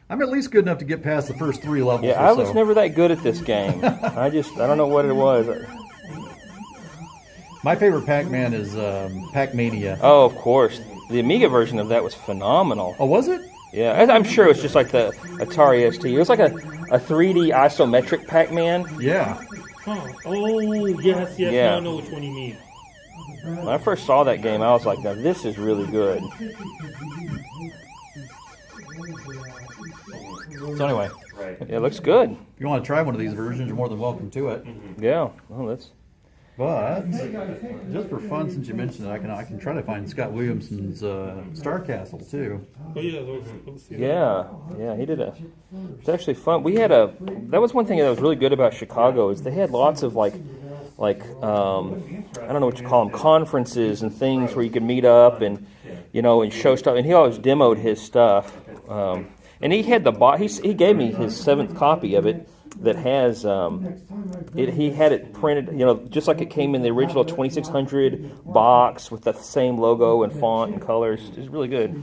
I'm at least good enough to get past the first 3 levels. Yeah, or I was so. never that good at this game. I don't know what it was. My favorite Pac-Man is Pac-Mania. Oh, of course. The Amiga version of that was phenomenal. Oh, was it? Yeah, I'm sure it was just like the Atari ST. It was like a 3D isometric Pac-Man. Yeah. Oh, yes, Yeah. now I know which one you mean. When I first saw that game, I was like, now this is really good. So anyway, Right. Yeah, it looks good. if you want to try one of these versions, you're more than welcome to it. Yeah. Well, that's... But just for fun, since you mentioned it, I can try to find Scott Williamson's Star Castle too. Oh yeah, let's see. Yeah, yeah, he did it's actually fun. We had that was one thing that was really good about Chicago is they had lots of like I don't know what you call them, conferences and things where you could meet up and, you know, and show stuff. And he always demoed his stuff. And he had he gave me his 7th copy of it that has, he had it printed, you know, just like it came in the original 2600 box with the same logo and font and colors. It's really good.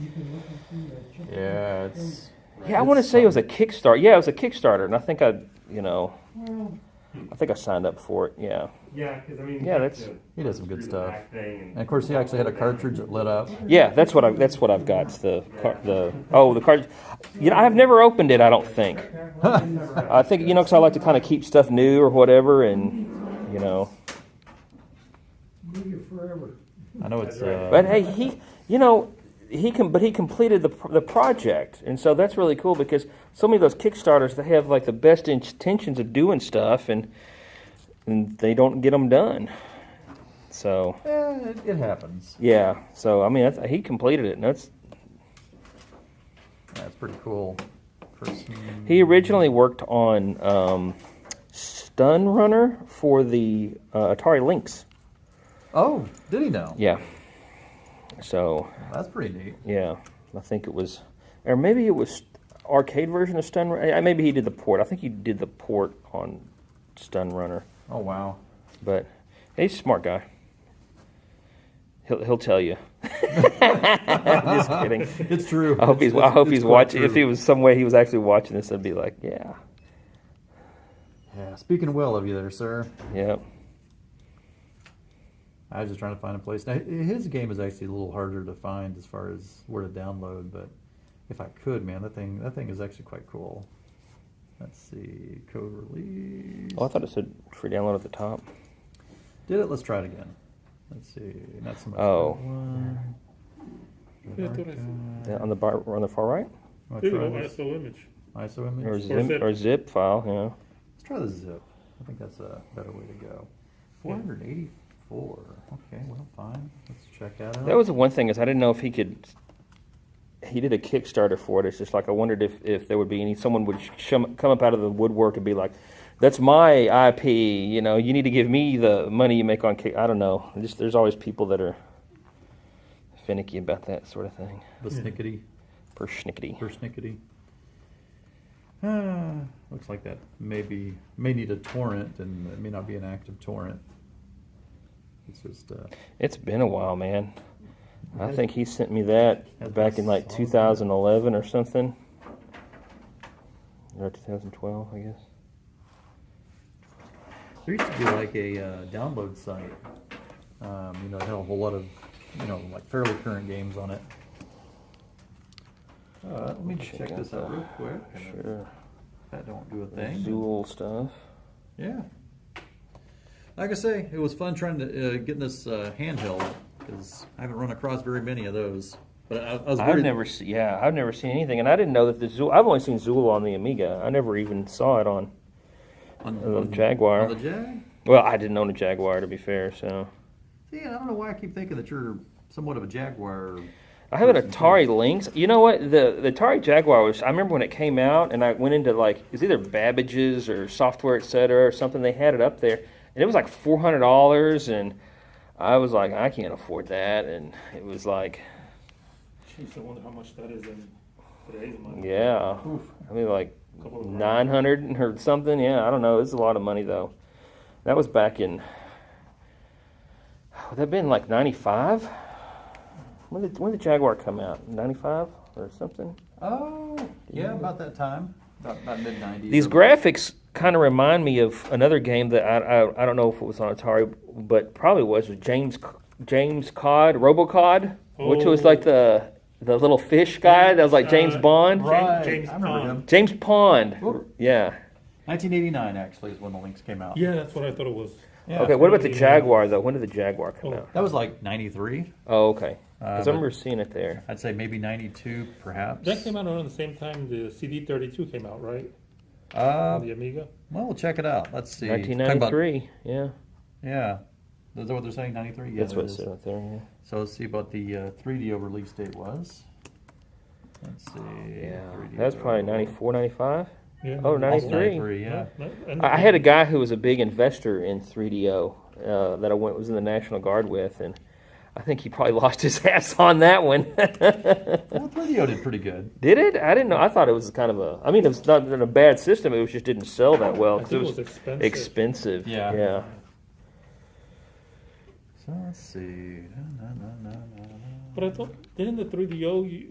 Yeah, Yeah, I want to say it was a Kickstarter. Yeah, it was a Kickstarter, and I think I signed up for it. Yeah. Yeah, because I mean, Yeah, that's- he does some good stuff. back thing And of course, he actually had a cartridge that lit up. Yeah, that's what I've got. It's the card. You know, I've never opened it. I don't think. I think, you know, because I like to kind of keep stuff new or whatever, and you know. I know it's. But hey, he completed the project, and so that's really cool because so many of those Kickstarters, they have like the best intentions of doing stuff, and they don't get them done. So it happens. yeah, so I mean, he completed it, and that's pretty cool. he originally worked on Stun Runner for the Atari Lynx. Oh, did he know? Yeah. So That's pretty neat. yeah, I think it was, or maybe it was arcade version of Stun Runner. Maybe he did the port. I think he did the port on Stun Runner. Oh wow. But he's a smart guy. He'll tell you. Just kidding. It's true. I hope he's quite watching. true. If he was some way he was actually watching this, I'd be like, yeah. Yeah. Speaking well of you there, sir. Yeah. I was just trying to find a place. Now, his game is actually a little harder to find as far as where to download, but if I could, man, that thing is actually quite cool. Let's see, code release. Oh, I thought it said free download at the top. Did it? Let's try it again. Let's see, not so much. Oh. that one. Yeah, I thought I said. On the far right, Wanna Here you try go, this ISO image. ISO image? or zip. zip file. Yeah. Let's try the zip. I think that's a better way to go. 484. Okay, well, fine. Let's check that out. That was the one thing is I didn't know if he could. He did a Kickstarter for it. It's just like I wondered if there would be someone would come up out of the woodwork and be like, "That's my IP. You know, you need to give me the money you make on Kick." I don't know. There's always people that are finicky about that sort of thing. Persnickety. Persnickety. Looks like that may need a torrent, and it may not be an active torrent. It's just. It's been a while, man. I think he sent me that Had back in like this 2011 or something. Or 2012, I guess. There used to be like a download site. You know, it had a whole lot of, like fairly current games on it. Let me just check this out real quick. Sure. That don't do a thing. Zool stuff. Yeah. Like I say, it was fun trying to get this handheld because I haven't run across very many of those. But I was worried. I've never seen anything, and I didn't know that the Zool. I've only seen Zool on the Amiga. I never even saw it on the Jaguar. On the Jag? Well, I didn't own a Jaguar, to be fair. So. See, I don't know why I keep thinking that you're somewhat of a Jaguar. I have an Atari Lynx. You know what? The Atari Jaguar was. I remember when it came out, and I went into like it was either Babbage's or Software Etc. or something. They had it up there, and it was like $400, and I was like, I can't afford that, and it was like. Jeez, I wonder how much that is in today's money. Yeah, I mean like 900 or something. Yeah, I don't know. It's a lot of money though. That was back in. Would that have been like 95? When did the Jaguar come out? 95 or something? Oh, yeah, about that time. About mid-90s. These graphics kind of remind me of another game that I don't know if it was on Atari, but probably was James Cod, RoboCod, which was like the little fish guy that was like James Bond. Right, James I remember Pond. him. James Pond. Whoop. Yeah. 1989 actually is when the Lynx came out. Yeah, that's what I thought it was. Yeah. Okay, what about the Jaguar though? When did the Jaguar come Oh. out? That was like 93. Oh, okay. Because I but- remember seeing it there. I'd say maybe 92, perhaps. That came out around the same time the CD32 came out, right? Uh, The Amiga. well, we'll check it out. Let's see. Talking about- 1993. Yeah. yeah. Is that what they're saying? 93? Yeah, That's there what it it is. said right there. Yeah. So let's see what the 3DO release date was. Let's see. Yeah. 3DO. That's probably 94, 95. Yeah. Oh, Also 93. 93, yeah. I had a guy who was a big investor in 3DO that I was in the National Guard with, and I think he probably lost his ass on that one. Well, 3DO did pretty good. Did it? I didn't know. I thought it was kind of a. I mean, it was not a bad system. It was just didn't sell that well I because think it it was was expensive. expensive. Yeah. Yeah. So let's see. But I thought, didn't the 3DO,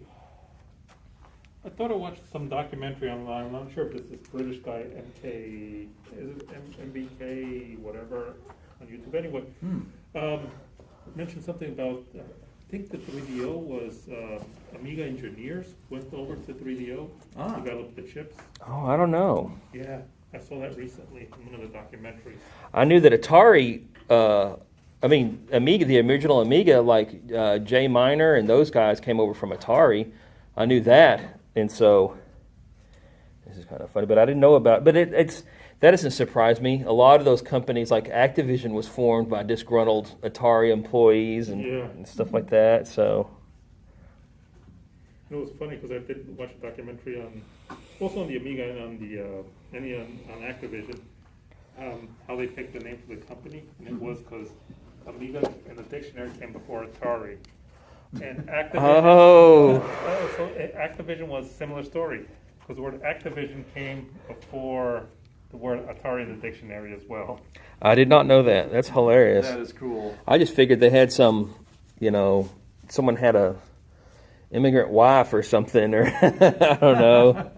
I thought I watched some documentary online. I'm not sure if this British guy, MK, is it MBK, whatever, on YouTube. Anyway, mentioned something about, I think the 3DO was Amiga engineers went over to 3DO, developed the chips. Oh, I don't know. Yeah, I saw that recently in one of the documentaries. I knew that Atari. Amiga, the original Amiga, like Jay Miner and those guys came over from Atari. I knew that, and so this is kind of funny. But I didn't know about. But that doesn't surprise me. A lot of those companies, like Activision, was formed by disgruntled Atari employees and stuff like that. So It was funny because I did watch a documentary also on the Amiga and on Activision, how they picked the name for the company, and it was because Amiga in the dictionary came before Atari, and Activision. So Activision was a similar story because the word Activision came before the word Atari in the dictionary as well. I did not know that. That's hilarious. That is cool. I just figured they had some, someone had a immigrant wife or something, or I don't know.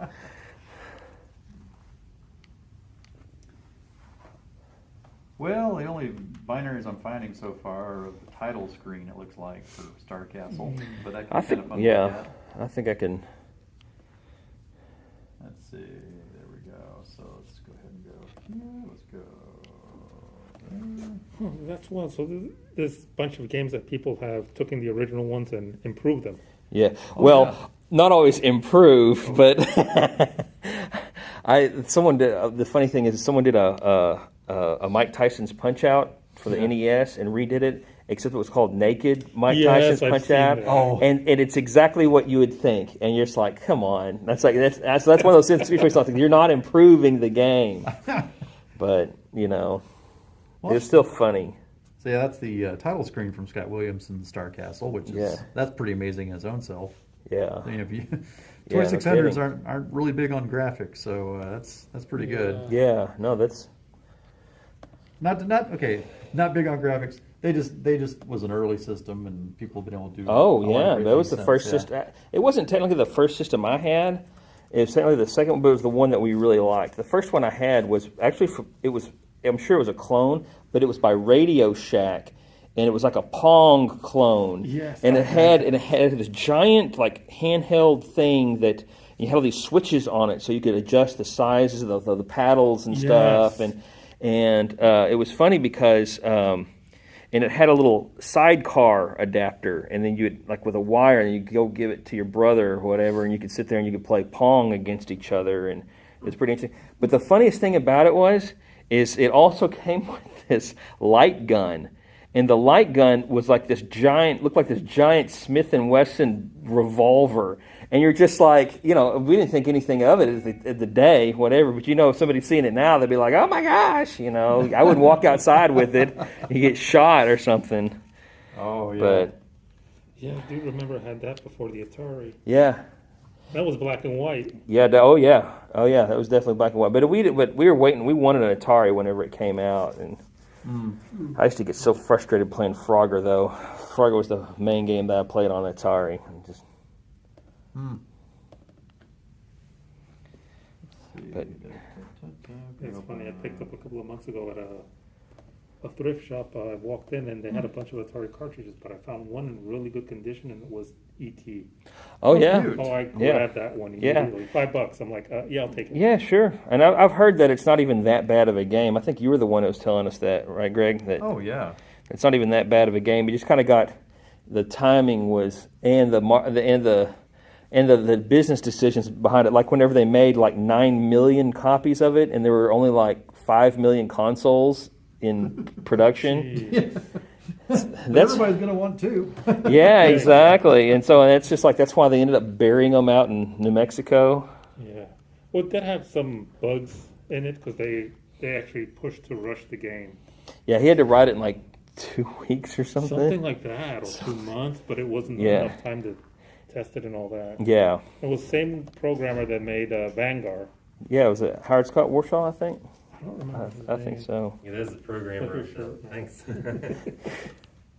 Well, the only binaries I'm finding so far are the title screen, it looks like, for Star Castle. But that could I be kind think, of fun to look yeah, at. I think I can. Let's see, there we go. So let's go ahead and go here. Let's go That's well. So there's a bunch of games that people have taken the original ones and improved them. Yeah. Well, not always improve, but someone did. The funny thing is, someone did a Mike Tyson's Punch Out for the NES and redid it, except it was called Naked Mike Tyson's Punch Out. Oh. And it's exactly what you would think, and you're just like, come on. That's one of those situations. Like, you're not improving the game, but it's still funny. So yeah, that's the title screen from Scott Williamson's Star Castle, which is that's pretty amazing in its own self. Yeah. I mean, if you 2600s aren't really big on graphics, so that's pretty good. Yeah. No, that's not big on graphics. They just was an early system, and people have been able to do. Oh yeah, that was the first system. It wasn't technically the first system I had. It was technically the second one, but it was the one that we really liked. The first one I had was actually I'm sure it was a clone, but it was by Radio Shack, and it was like a Pong clone. Yes. And it had this giant like handheld thing that you had all these switches on it, so you could adjust the sizes of the paddles and stuff. And it was funny because and it had a little sidecar adapter, and then you would, like with a wire, and you could go give it to your brother or whatever, and you could sit there and you could play Pong against each other, and it was pretty interesting. But the funniest thing about it is it also came with this light gun, and the light gun was like looked like this giant Smith & Wesson revolver, and you're just like, we didn't think anything of it at the day, whatever, but if somebody's seeing it now, they'd be like, oh my gosh, I wouldn't walk outside with it, you get shot or something. Oh yeah. But Yeah, I do remember I had that before the Atari. yeah. That was black and white. Yeah, oh yeah, that was definitely black and white. But we were waiting. We wanted an Atari whenever it came out, and I used to get so frustrated playing Frogger. Though Frogger was the main game that I played on Atari. But It's funny. I picked up a couple of months ago at a thrift shop. I walked in and they had a bunch of Atari cartridges, but I found one in really good condition, and it was E.T. oh yeah, cute. Oh, I grabbed that one immediately. $5. I'm like, yeah, I'll take it. yeah, sure. And I've heard that it's not even that bad of a game. I think you were the one that was telling us that, right, Greg? That Oh yeah. it's not even that bad of a game. You just kind of got the timing and the business decisions behind it. Like whenever they made like 9 million copies of it, and there were only like 5 million consoles in production. Everybody's gonna want two. Yeah, exactly. And so that's why they ended up burying them out in New Mexico. Yeah. Well, it did have some bugs in it because they actually pushed to rush the game. Yeah, he had to write it in like 2 weeks or something. Something like that, or 2 months, but it wasn't enough time to test it and all that. Yeah. It was the same programmer that made Vanguard. Yeah, was it Howard Scott Warshaw, I think? I don't remember his I name. think so. Yeah, there's the programmer. Sure. Thanks.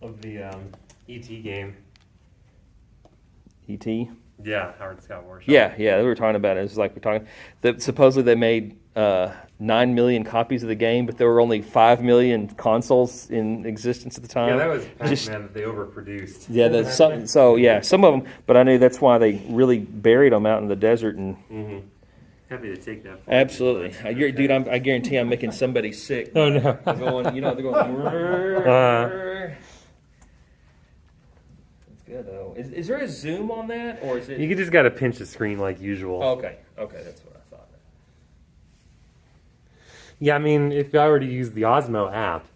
Of the E.T. game. E.T.? Yeah, Howard Scott Warshaw. Yeah, we were talking about it. It's like we're talking that supposedly they made 9 million copies of the game, but there were only 5 million consoles in existence at the time. Yeah, that was Pac-Man that they overproduced. Yeah, some of them, but I knew that's why they really buried them out in the desert. And Happy to take that. absolutely, dude, I guarantee I'm making somebody sick. Oh no. They're going, they're going. That's good though. Is there a zoom on that, or is it? You just got to pinch the screen like usual. Okay, that's what I thought. Yeah, I mean, if I were to use the Osmo app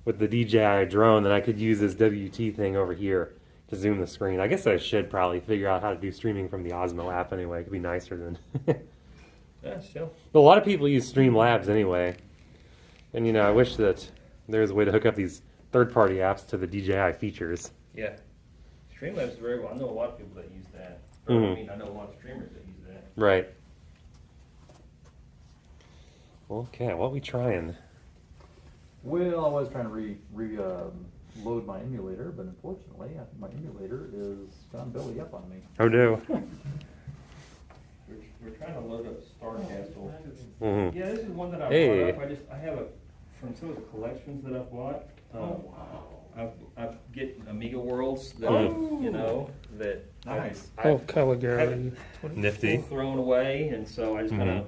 with the DJI drone, then I could use this WT thing over here to zoom the screen. I guess I should probably figure out how to do streaming from the Osmo app anyway. It could be nicer than. Yeah, still. But a lot of people use Streamlabs anyway. And, I wish that there was a way to hook up these third-party apps to the DJI features. Yeah. Streamlabs is very well. I know a lot of people that use that. I know a lot of streamers that use that. Right. Okay, what are we trying? Well, I was trying to load my emulator, but unfortunately, my emulator is gone belly up on me. Oh, no. We're trying to load up Star Castle. Mm-hmm. Yeah, this is one that I Hey. bought up. I have from some of the collections that I've bought. I get Amiga Worlds that that Nice. Oh, Caligari. Nifty. thrown away, and so I just kind of,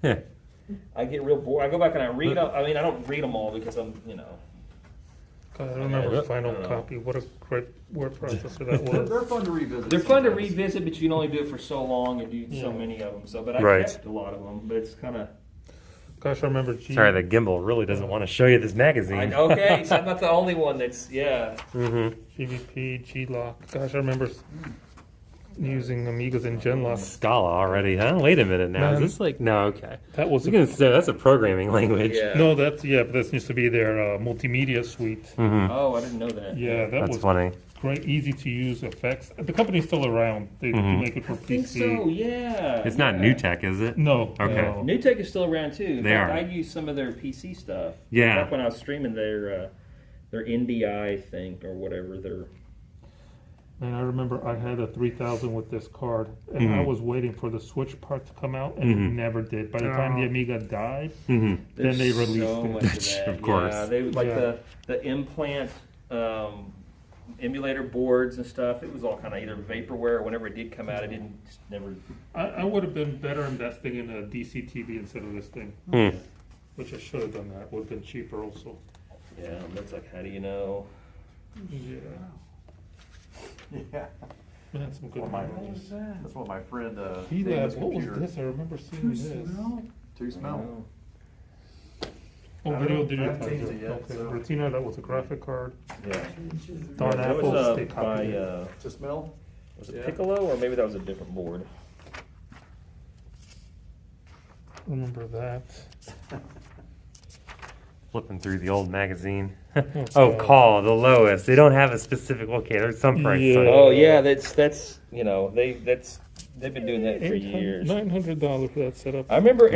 Yeah. I get real bored. I go back and I read them. I mean, I don't read them all because I'm, God, I remember Final Copy. What a great word processor that was. They're fun to revisit. They're fun to revisit, but you can only do it for so long and do so many of them. So, but I kept a lot of them. But it's kind of. Gosh, I remember. Sorry, the gimbal really doesn't want to show you this magazine. Okay, so I'm not the only one that's GVP, G-Lock. Gosh, I remember using Amigas and Genlock. Scala already, huh? Wait a minute now. Is this like no? Okay, that was. You can say that's a programming language. Yeah. No, but that used to be their multimedia suite. Oh, I didn't know that. Yeah, that was funny. Great, easy to use effects. The company's still around. They make it for PC. I think so. Yeah. It's not NewTek, is it? No. Okay. No. NewTek is still around too. In fact, are. I use some of their PC stuff. Yeah. Back when I was streaming their NDI thing or whatever their. And I remember I had a 3000 with this card, and I was waiting for the switch part to come out, and it never did. By the time the Amiga died, then they released so it. much of that. Of course. Yeah, they like the implant emulator boards and stuff. It was all kind of either vaporware or whenever it did come out, it didn't just never. I would have been better investing in a DC TV instead of this thing, which I should have done that. Would have been cheaper also. Yeah, that's like, how do you know? Yeah. Yeah. Man, some good memories. That's what my friend What was this? I remember seeing this. Two smell. Oh, I video haven't digitizer. changed it yet, Okay, so- Retina, that was a graphic card. Yeah. Don That Apple, was they copied it. To smell? Was it Yeah. Piccolo or maybe that was a different board? Remember that. Flipping through the old magazine. Oh, call the lowest. They don't have a specific. Okay, there's some price. Yeah. on it. Oh yeah, that's they've been doing that for years. $900 for that setup. I remember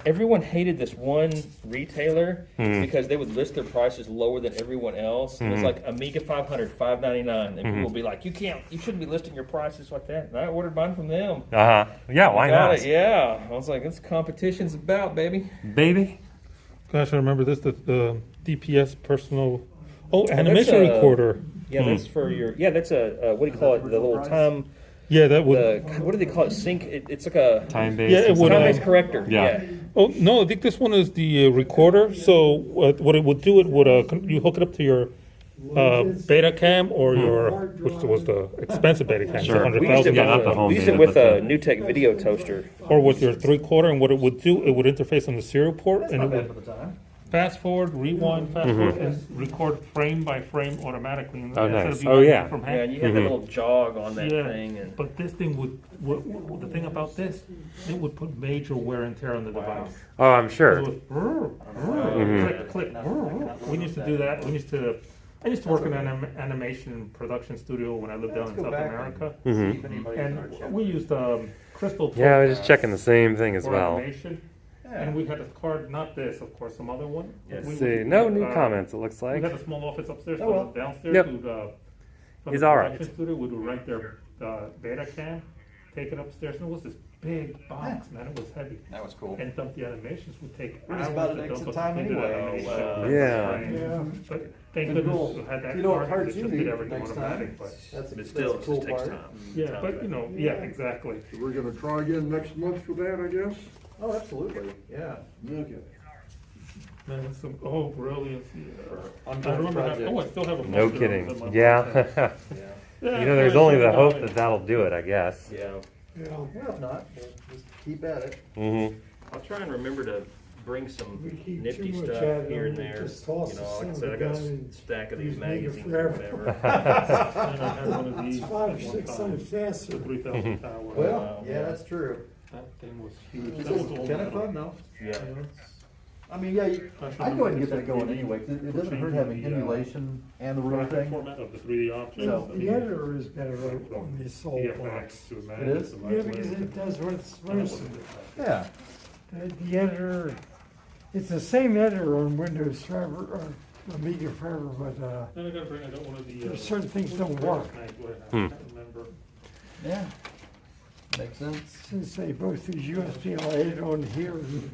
everyone hated this one retailer because they would list their prices lower than everyone else. It was like Amiga 500, $599, and people would be like, you shouldn't be listing your prices like that. And I ordered mine from them. Yeah, why Got not? it, yeah. I was like, that's what competition's about, baby. Baby. Gosh, I remember this, the DPS personal. Oh, animation recorder. Yeah, that's for your. Yeah, that's a what do you call it? The little time. Yeah, that would. What do they call it? Sync. It's like a Time-based. Yeah, it would. time-based corrector. Yeah. Oh no, I think this one is the recorder. So what it would do, it would you hook it up to your beta cam or your, which was the expensive beta cam, Sure. We used it, Yeah, not the home we used beta, it with but a NewTek video toaster. or with your 3/4, and what it would do, it would interface on the serial port, and it would For the time. fast forward, rewind, fast forward, and record frame by frame automatically. And Oh, instead nice. of you Oh, having yeah. it from Yeah, hand. and you had that little jog on that Yeah, thing, and but this thing would. The thing about this, it would put major wear and tear on the device. Oh, I'm It sure. was click, click. We used to do that. I used to work in an animation production studio when I lived down in South America, and we used Crystal. Yeah, I was just checking the same thing as for well. animation. And we had a card, not this, of course, some other one. Yes. We See, would- no new comments. It looks We like. had a small office upstairs, Oh, well. downstairs. Yep. We'd, from He's the all right. production studio, we'd rent their beta cam, take it upstairs, and it was this big box, man. It was heavy. That was cool. And dump the animations would take We're just hours about to at dump exit a time completed anyway. animation. Yeah. But thank Good goodness goal. we had that You know what card, cards it you just need did everything next automatic. time. But That's but still, a it cool just takes part. time. yeah, but yeah, exactly. So we're gonna try again next month for that, I guess? Oh, absolutely. Yeah. Okay. Man, it's some, brilliant. Yeah. I Ongoing remember project. I still have a No poster of kidding. them in my Yeah. office. Yeah, You know, there's only the hope that that'll do it, I guess. Yeah, Well, if not, we'll just keep at it. Mm-hmm. I'll try and remember to bring some We keep nifty too much stuff out of here and them, there. just toss You the know, like I son said, I of a got gun a and stack of these use Mega magazines or forever. whatever. And I had one of these It's 5 or at 6 one time. times faster. The 3000 tower. Well, yeah, that's true. That thing was huge. It's That was all kind of metal. fun though. Yeah. I mean, yeah, I'd go ahead and get that going anyway, 'cause it doesn't hurt having emulation and the real Graphic thing. format of the 3D objects. So- The editor is better on the Soul VFX box. to It is? Yeah, because it does what it's supposed to. Yeah. The editor, it's the same editor on Windows Forever, or Amiga Forever, but Then I got one of the. there's certain things don't work. I can't remember. Yeah. Makes sense. Since they both use USB, I'll add it on here and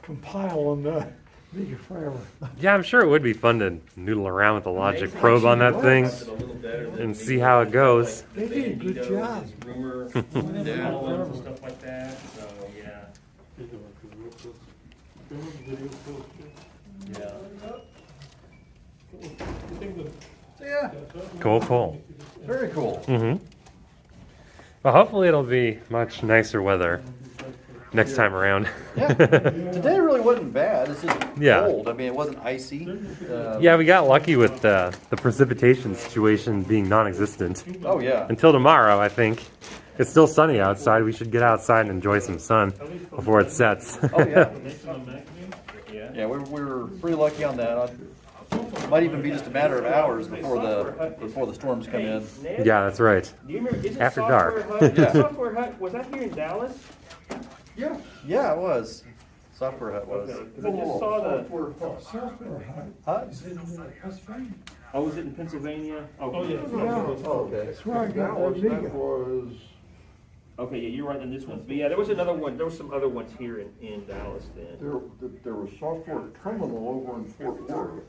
compile on the Amiga Forever. Yeah, I'm sure it would be fun to noodle around with the logic probe on that thing It's a little better than and see how it goes. They did a good job. Rumor, and stuff like that. So yeah. video toaster. Yeah. You think the So yeah, Cool. very cool. Mm-hmm. Well, hopefully it'll be much nicer weather next time around. Yeah. Today really wasn't bad. It's just Yeah. cold. I mean, it wasn't icy. Yeah, we got lucky with the precipitation situation being non-existent. Oh yeah. Until tomorrow, I think. It's still sunny outside. We should get outside and enjoy some sun before it sets. Oh yeah. Yeah. Yeah, we were pretty lucky on that. It might even be just a matter of hours before the storms come in. Yeah, that's right. Do you remember? Is it After Software dark. Hut? Yeah. Software Hut, was that here in Dallas? Yeah. Yeah, it was. Software Hut was. Because I just saw the. Software hut. Hut? Is it in Pennsylvania? Oh, was it in Pennsylvania? Oh, yeah. Oh, okay. That's where I got Dallas, that that Amiga. was, Okay, yeah, you're right on this one. But yeah, there was another one. There were some other ones here in Dallas then. there was Software Terminal over in Fort Worth.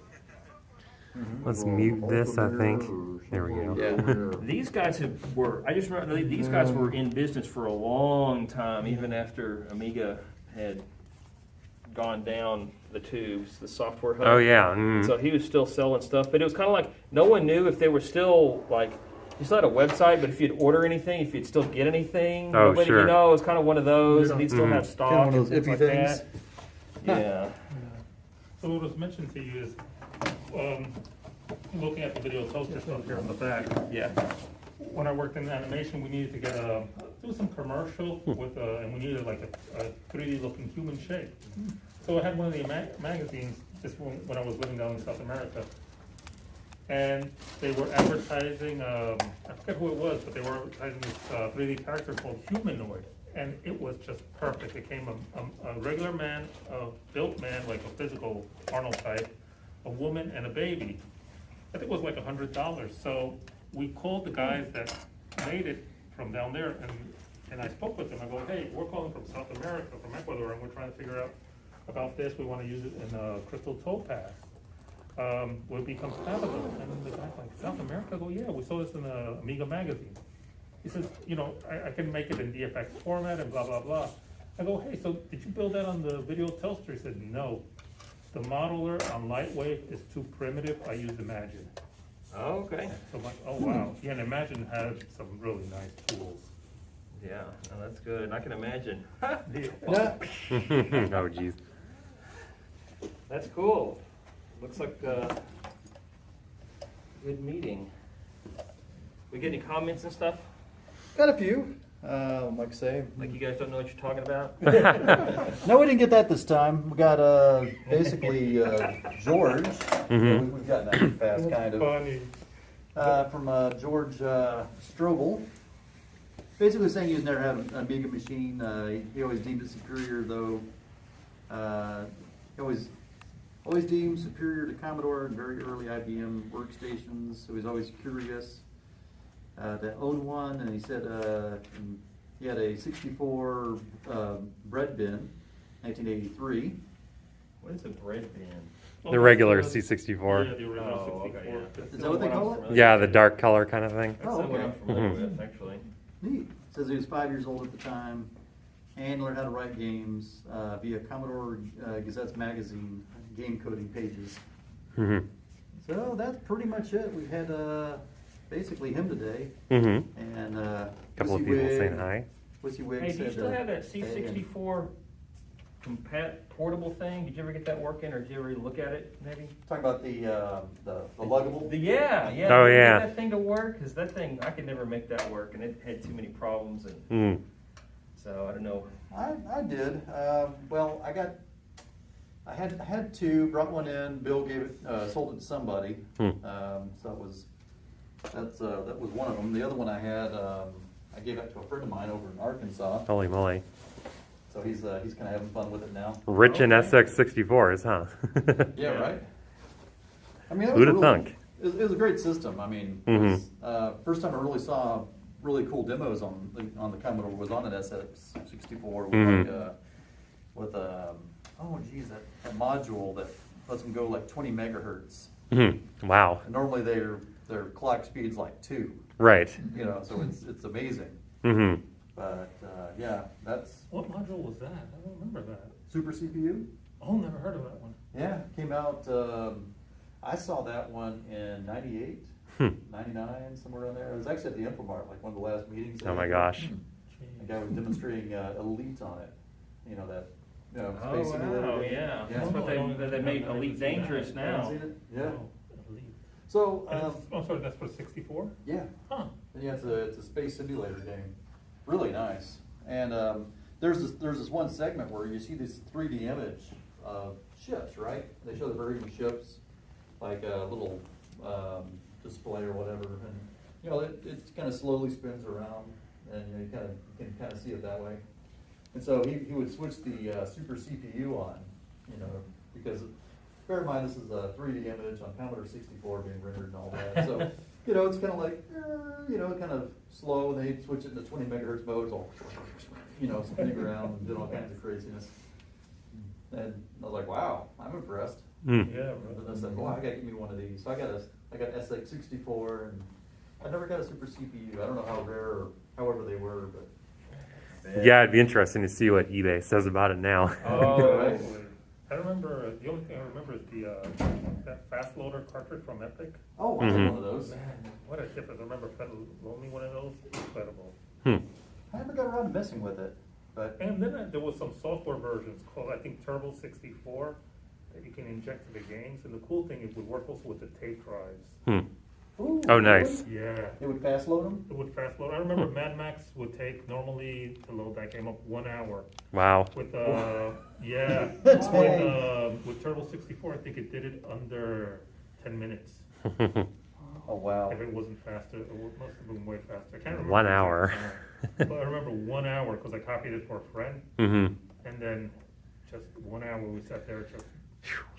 Let's mute this, I think. There we go. Yeah. These guys were. I just remember these guys were in business for a long time, even after Amiga had gone down the tubes. The Software Hut. Oh, yeah. Mm. So he was still selling stuff, but it was kind of like no one knew if they were still like. You still had a website, but if you'd order anything, if you'd still get anything, Oh, nobody, sure. you know, it was kind of one of those, and he'd still have stock Kind of one and of those things iffy like things. that. Yeah. So what was mentioned to you is, looking at the video toaster stuff here on the back. Yeah. When I worked in animation, we needed to get do some commercial with, and we needed like a 3D looking human shape. So I had one of the magazines, just when I was living down in South America. And they were advertising, I forget who it was, but they were advertising this 3D character called Humanoid. And it was just perfect. It came a regular man, a built man, like a physical Arnold type, a woman, and a baby. I think it was like $100. So we called the guys that made it from down there, and I spoke with them. I go, hey, we're calling from South America, from Ecuador, and we're trying to figure out about this. We want to use it in crystal topaz. Will it be compatible? And then the guy's like, South America? I go, yeah, we saw this in the Amiga magazine. He says, you know, I can make it in DFX format and blah, blah, blah. I go, hey, so did you build that on the video toaster? He said, no. The modeler on Lightwave is too primitive. I used Imagine. Oh, okay. So I'm like, oh, wow. Yeah, and Imagine had some really nice tools. Yeah, no, that's good. And I can imagine. Yeah. Oh, geez. That's cool. Looks like a good meeting. We get any comments and stuff? Got a few. Like I say, Like you guys don't know what you're talking about? no, we didn't get that this time. We got basically George. We've gotten that pretty fast, kind of. Funny. From George Strobel. Basically saying he's never had an Amiga machine. He always deemed it superior, though. He always deemed superior to Commodore and very early IBM workstations. So he's always curious to own one. And he said he had a 64 bread bin, 1983. What is a bread bin? The regular Yeah, C64. the original Oh, 64. okay, yeah. Is that what they call it? Yeah, the dark color kind of thing. That's Oh, not what okay. I'm familiar with, actually. Neat. Says he was 5 years old at the time and learned how to write games via Commodore Gazette's magazine game coding pages. Mm-hmm. So that's pretty much it. We had basically him today, Mm-hmm. and A couple of Wissy people Wig- saying hi. Wissy Wig Hey, do you said, still have that hey, and- C64 portable thing? Did you ever get that working, or did you ever look at it, maybe? Talking about the luggable. Yeah. Oh, Did you yeah. get that thing to work? Because that thing, I could never make that work, and it had too many problems, and Mm. so I don't know. I did. Well, I had two. Brought one in. Bill gave it, sold it to somebody. So that was one of them. The other one I had, I gave that to a friend of mine over in Arkansas. Holy moly. So he's kind of having fun with it now. Rich in SX64s, huh? Yeah, right. I mean, Who'd have thunk? It was a great system. I mean, it was, first time I really saw really cool demos on the Commodore was on an SX64 with that module that lets them go like 20 megahertz. Mm-hmm. Wow. And normally their clock speed's like 2. Right. You know, so it's amazing. Mm-hmm. But yeah, that's What module was that? I don't remember that. Super CPU. Oh, never heard of that one. Yeah, came out, I saw that one in 98, 99, somewhere around there. It was actually at the Infomart, like one of the last meetings. Oh my gosh. The guy was demonstrating Elite on it. You know, that Oh, space simulator wow, game. yeah. Yeah. That's what they made Elite Dangerous Haven't now. seen it? Yeah. Oh, Elite. So, And it's- oh, sorry, that's for 64? yeah. Huh. Yeah, it's a space simulator game. Really nice. And there's this one segment where you see this 3D image of ships, right? They show the version of ships, like a little display or whatever, and it kind of slowly spins around, and you can kind of see it that way. And so he would switch the super CPU on, because bear in mind this is a 3D image on Commodore 64 being rendered and all that. So it's kind of like kind of slow, and they'd switch it into 20 megahertz mode, it's all spinning around and doing all kinds of craziness. And I was like, wow, I'm impressed. Yeah, And right. then I said, boy, I gotta give me one of these. So I got SX64, and I never got a super CPU. I don't know how rare or however they were, but. Yeah, it'd be interesting to see what eBay says about it now. Oh, Right. I remember, the only thing I remember is that fast loader cartridge from Epic. Oh, I had one of those. Man, what a difference. I remember Fed loaned me one of those. Incredible. I never got around to messing with it, but. And then there was some software versions called, I think, Turbo 64 that you can inject to the games. And the cool thing, it would work also with the tape drives. Ooh, Oh, nice. Yeah. It would fast load them? It would fast load. I remember Mad Max would take, normally to load that game up, 1 hour. Wow. With with Turbo 64, I think it did it under 10 minutes. Oh, wow. If it wasn't faster, it must have been way faster. I can't remember. 1 the exact hour. time. But I remember 1 hour because I copied it for a friend, Mm-hmm. and then just 1 hour we sat there just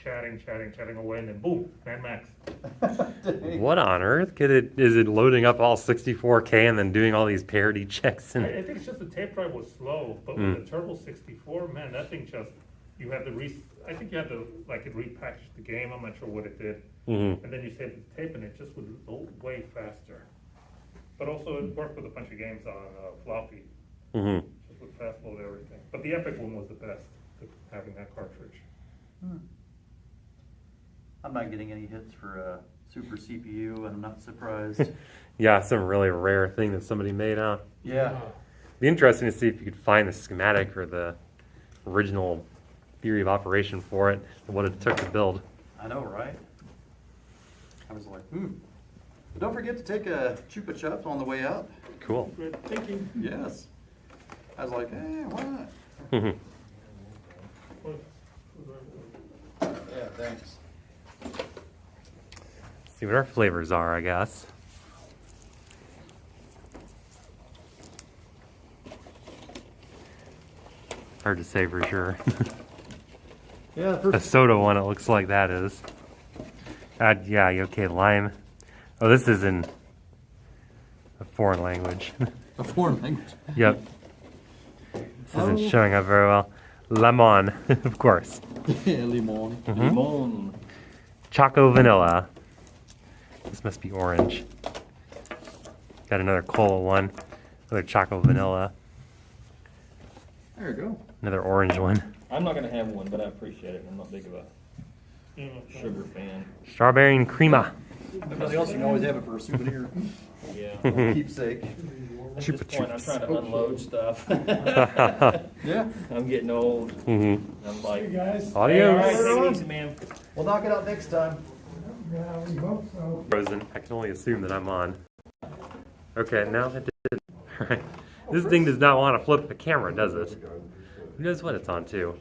chatting away, and then boom, Mad Max. What on earth? Is it loading up all 64K and then doing all these parity checks? I And think it's just the tape drive was slow, but with the Turbo 64, man, that thing just, you had to I think you had to, like, it repackaged the game, I'm not sure what it did. Mhm. And then you saved the tape, and it just would load way faster. But also, it worked with a bunch of games on floppy, Mhm. just would fast load everything. But the Epic one was the best, having that cartridge. I'm not getting any hits for a super CPU, and I'm not surprised. Yeah, some really rare thing that somebody made out. Yeah. Be interesting to see if you could find the schematic or the original theory of operation for it, and what it took to build. I know, right? I was like, But don't forget to take a Chupa Chups on the way out. Cool. Good thinking. Yes. I was like, why not? Mhm. Yeah, thanks. See what our flavors are, I guess. Hard to say for sure. Yeah, the The first. soda one, it looks like that is. Yeah, okay, lime. Oh, this is in a foreign language. A foreign language. Yep. This isn't showing up very well. Lemon, of course. Yeah, limon. Limon. Choco vanilla. This must be orange. Got another cola one. Another choco vanilla. There you go. Another orange one. I'm not going to have one, but I appreciate it. I'm not big of a sugar fan. Strawberry and crema. Somebody else, you can always have it for a souvenir. Yeah. Keepsake. At this point, I'm trying to unload stuff. Yeah. I'm getting old. Mhm. I'm like, Hey, guys. hey, all right, Adios. take it easy, man. We'll knock it out next time. Yeah, we hope so. Frozen. I can only assume that I'm on. Okay, now it did. Alright. This thing does not want to flip the camera, does it? Who knows what it's on to?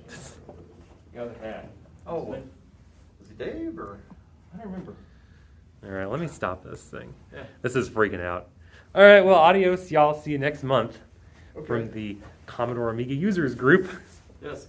Got the hat. Oh, was it Dave or? I don't remember. Alright, let me stop this thing. Yeah. This is freaking out. Alright, well, adios, y'all. See you next month Okay. from the Commodore Amiga Users Group. Yes.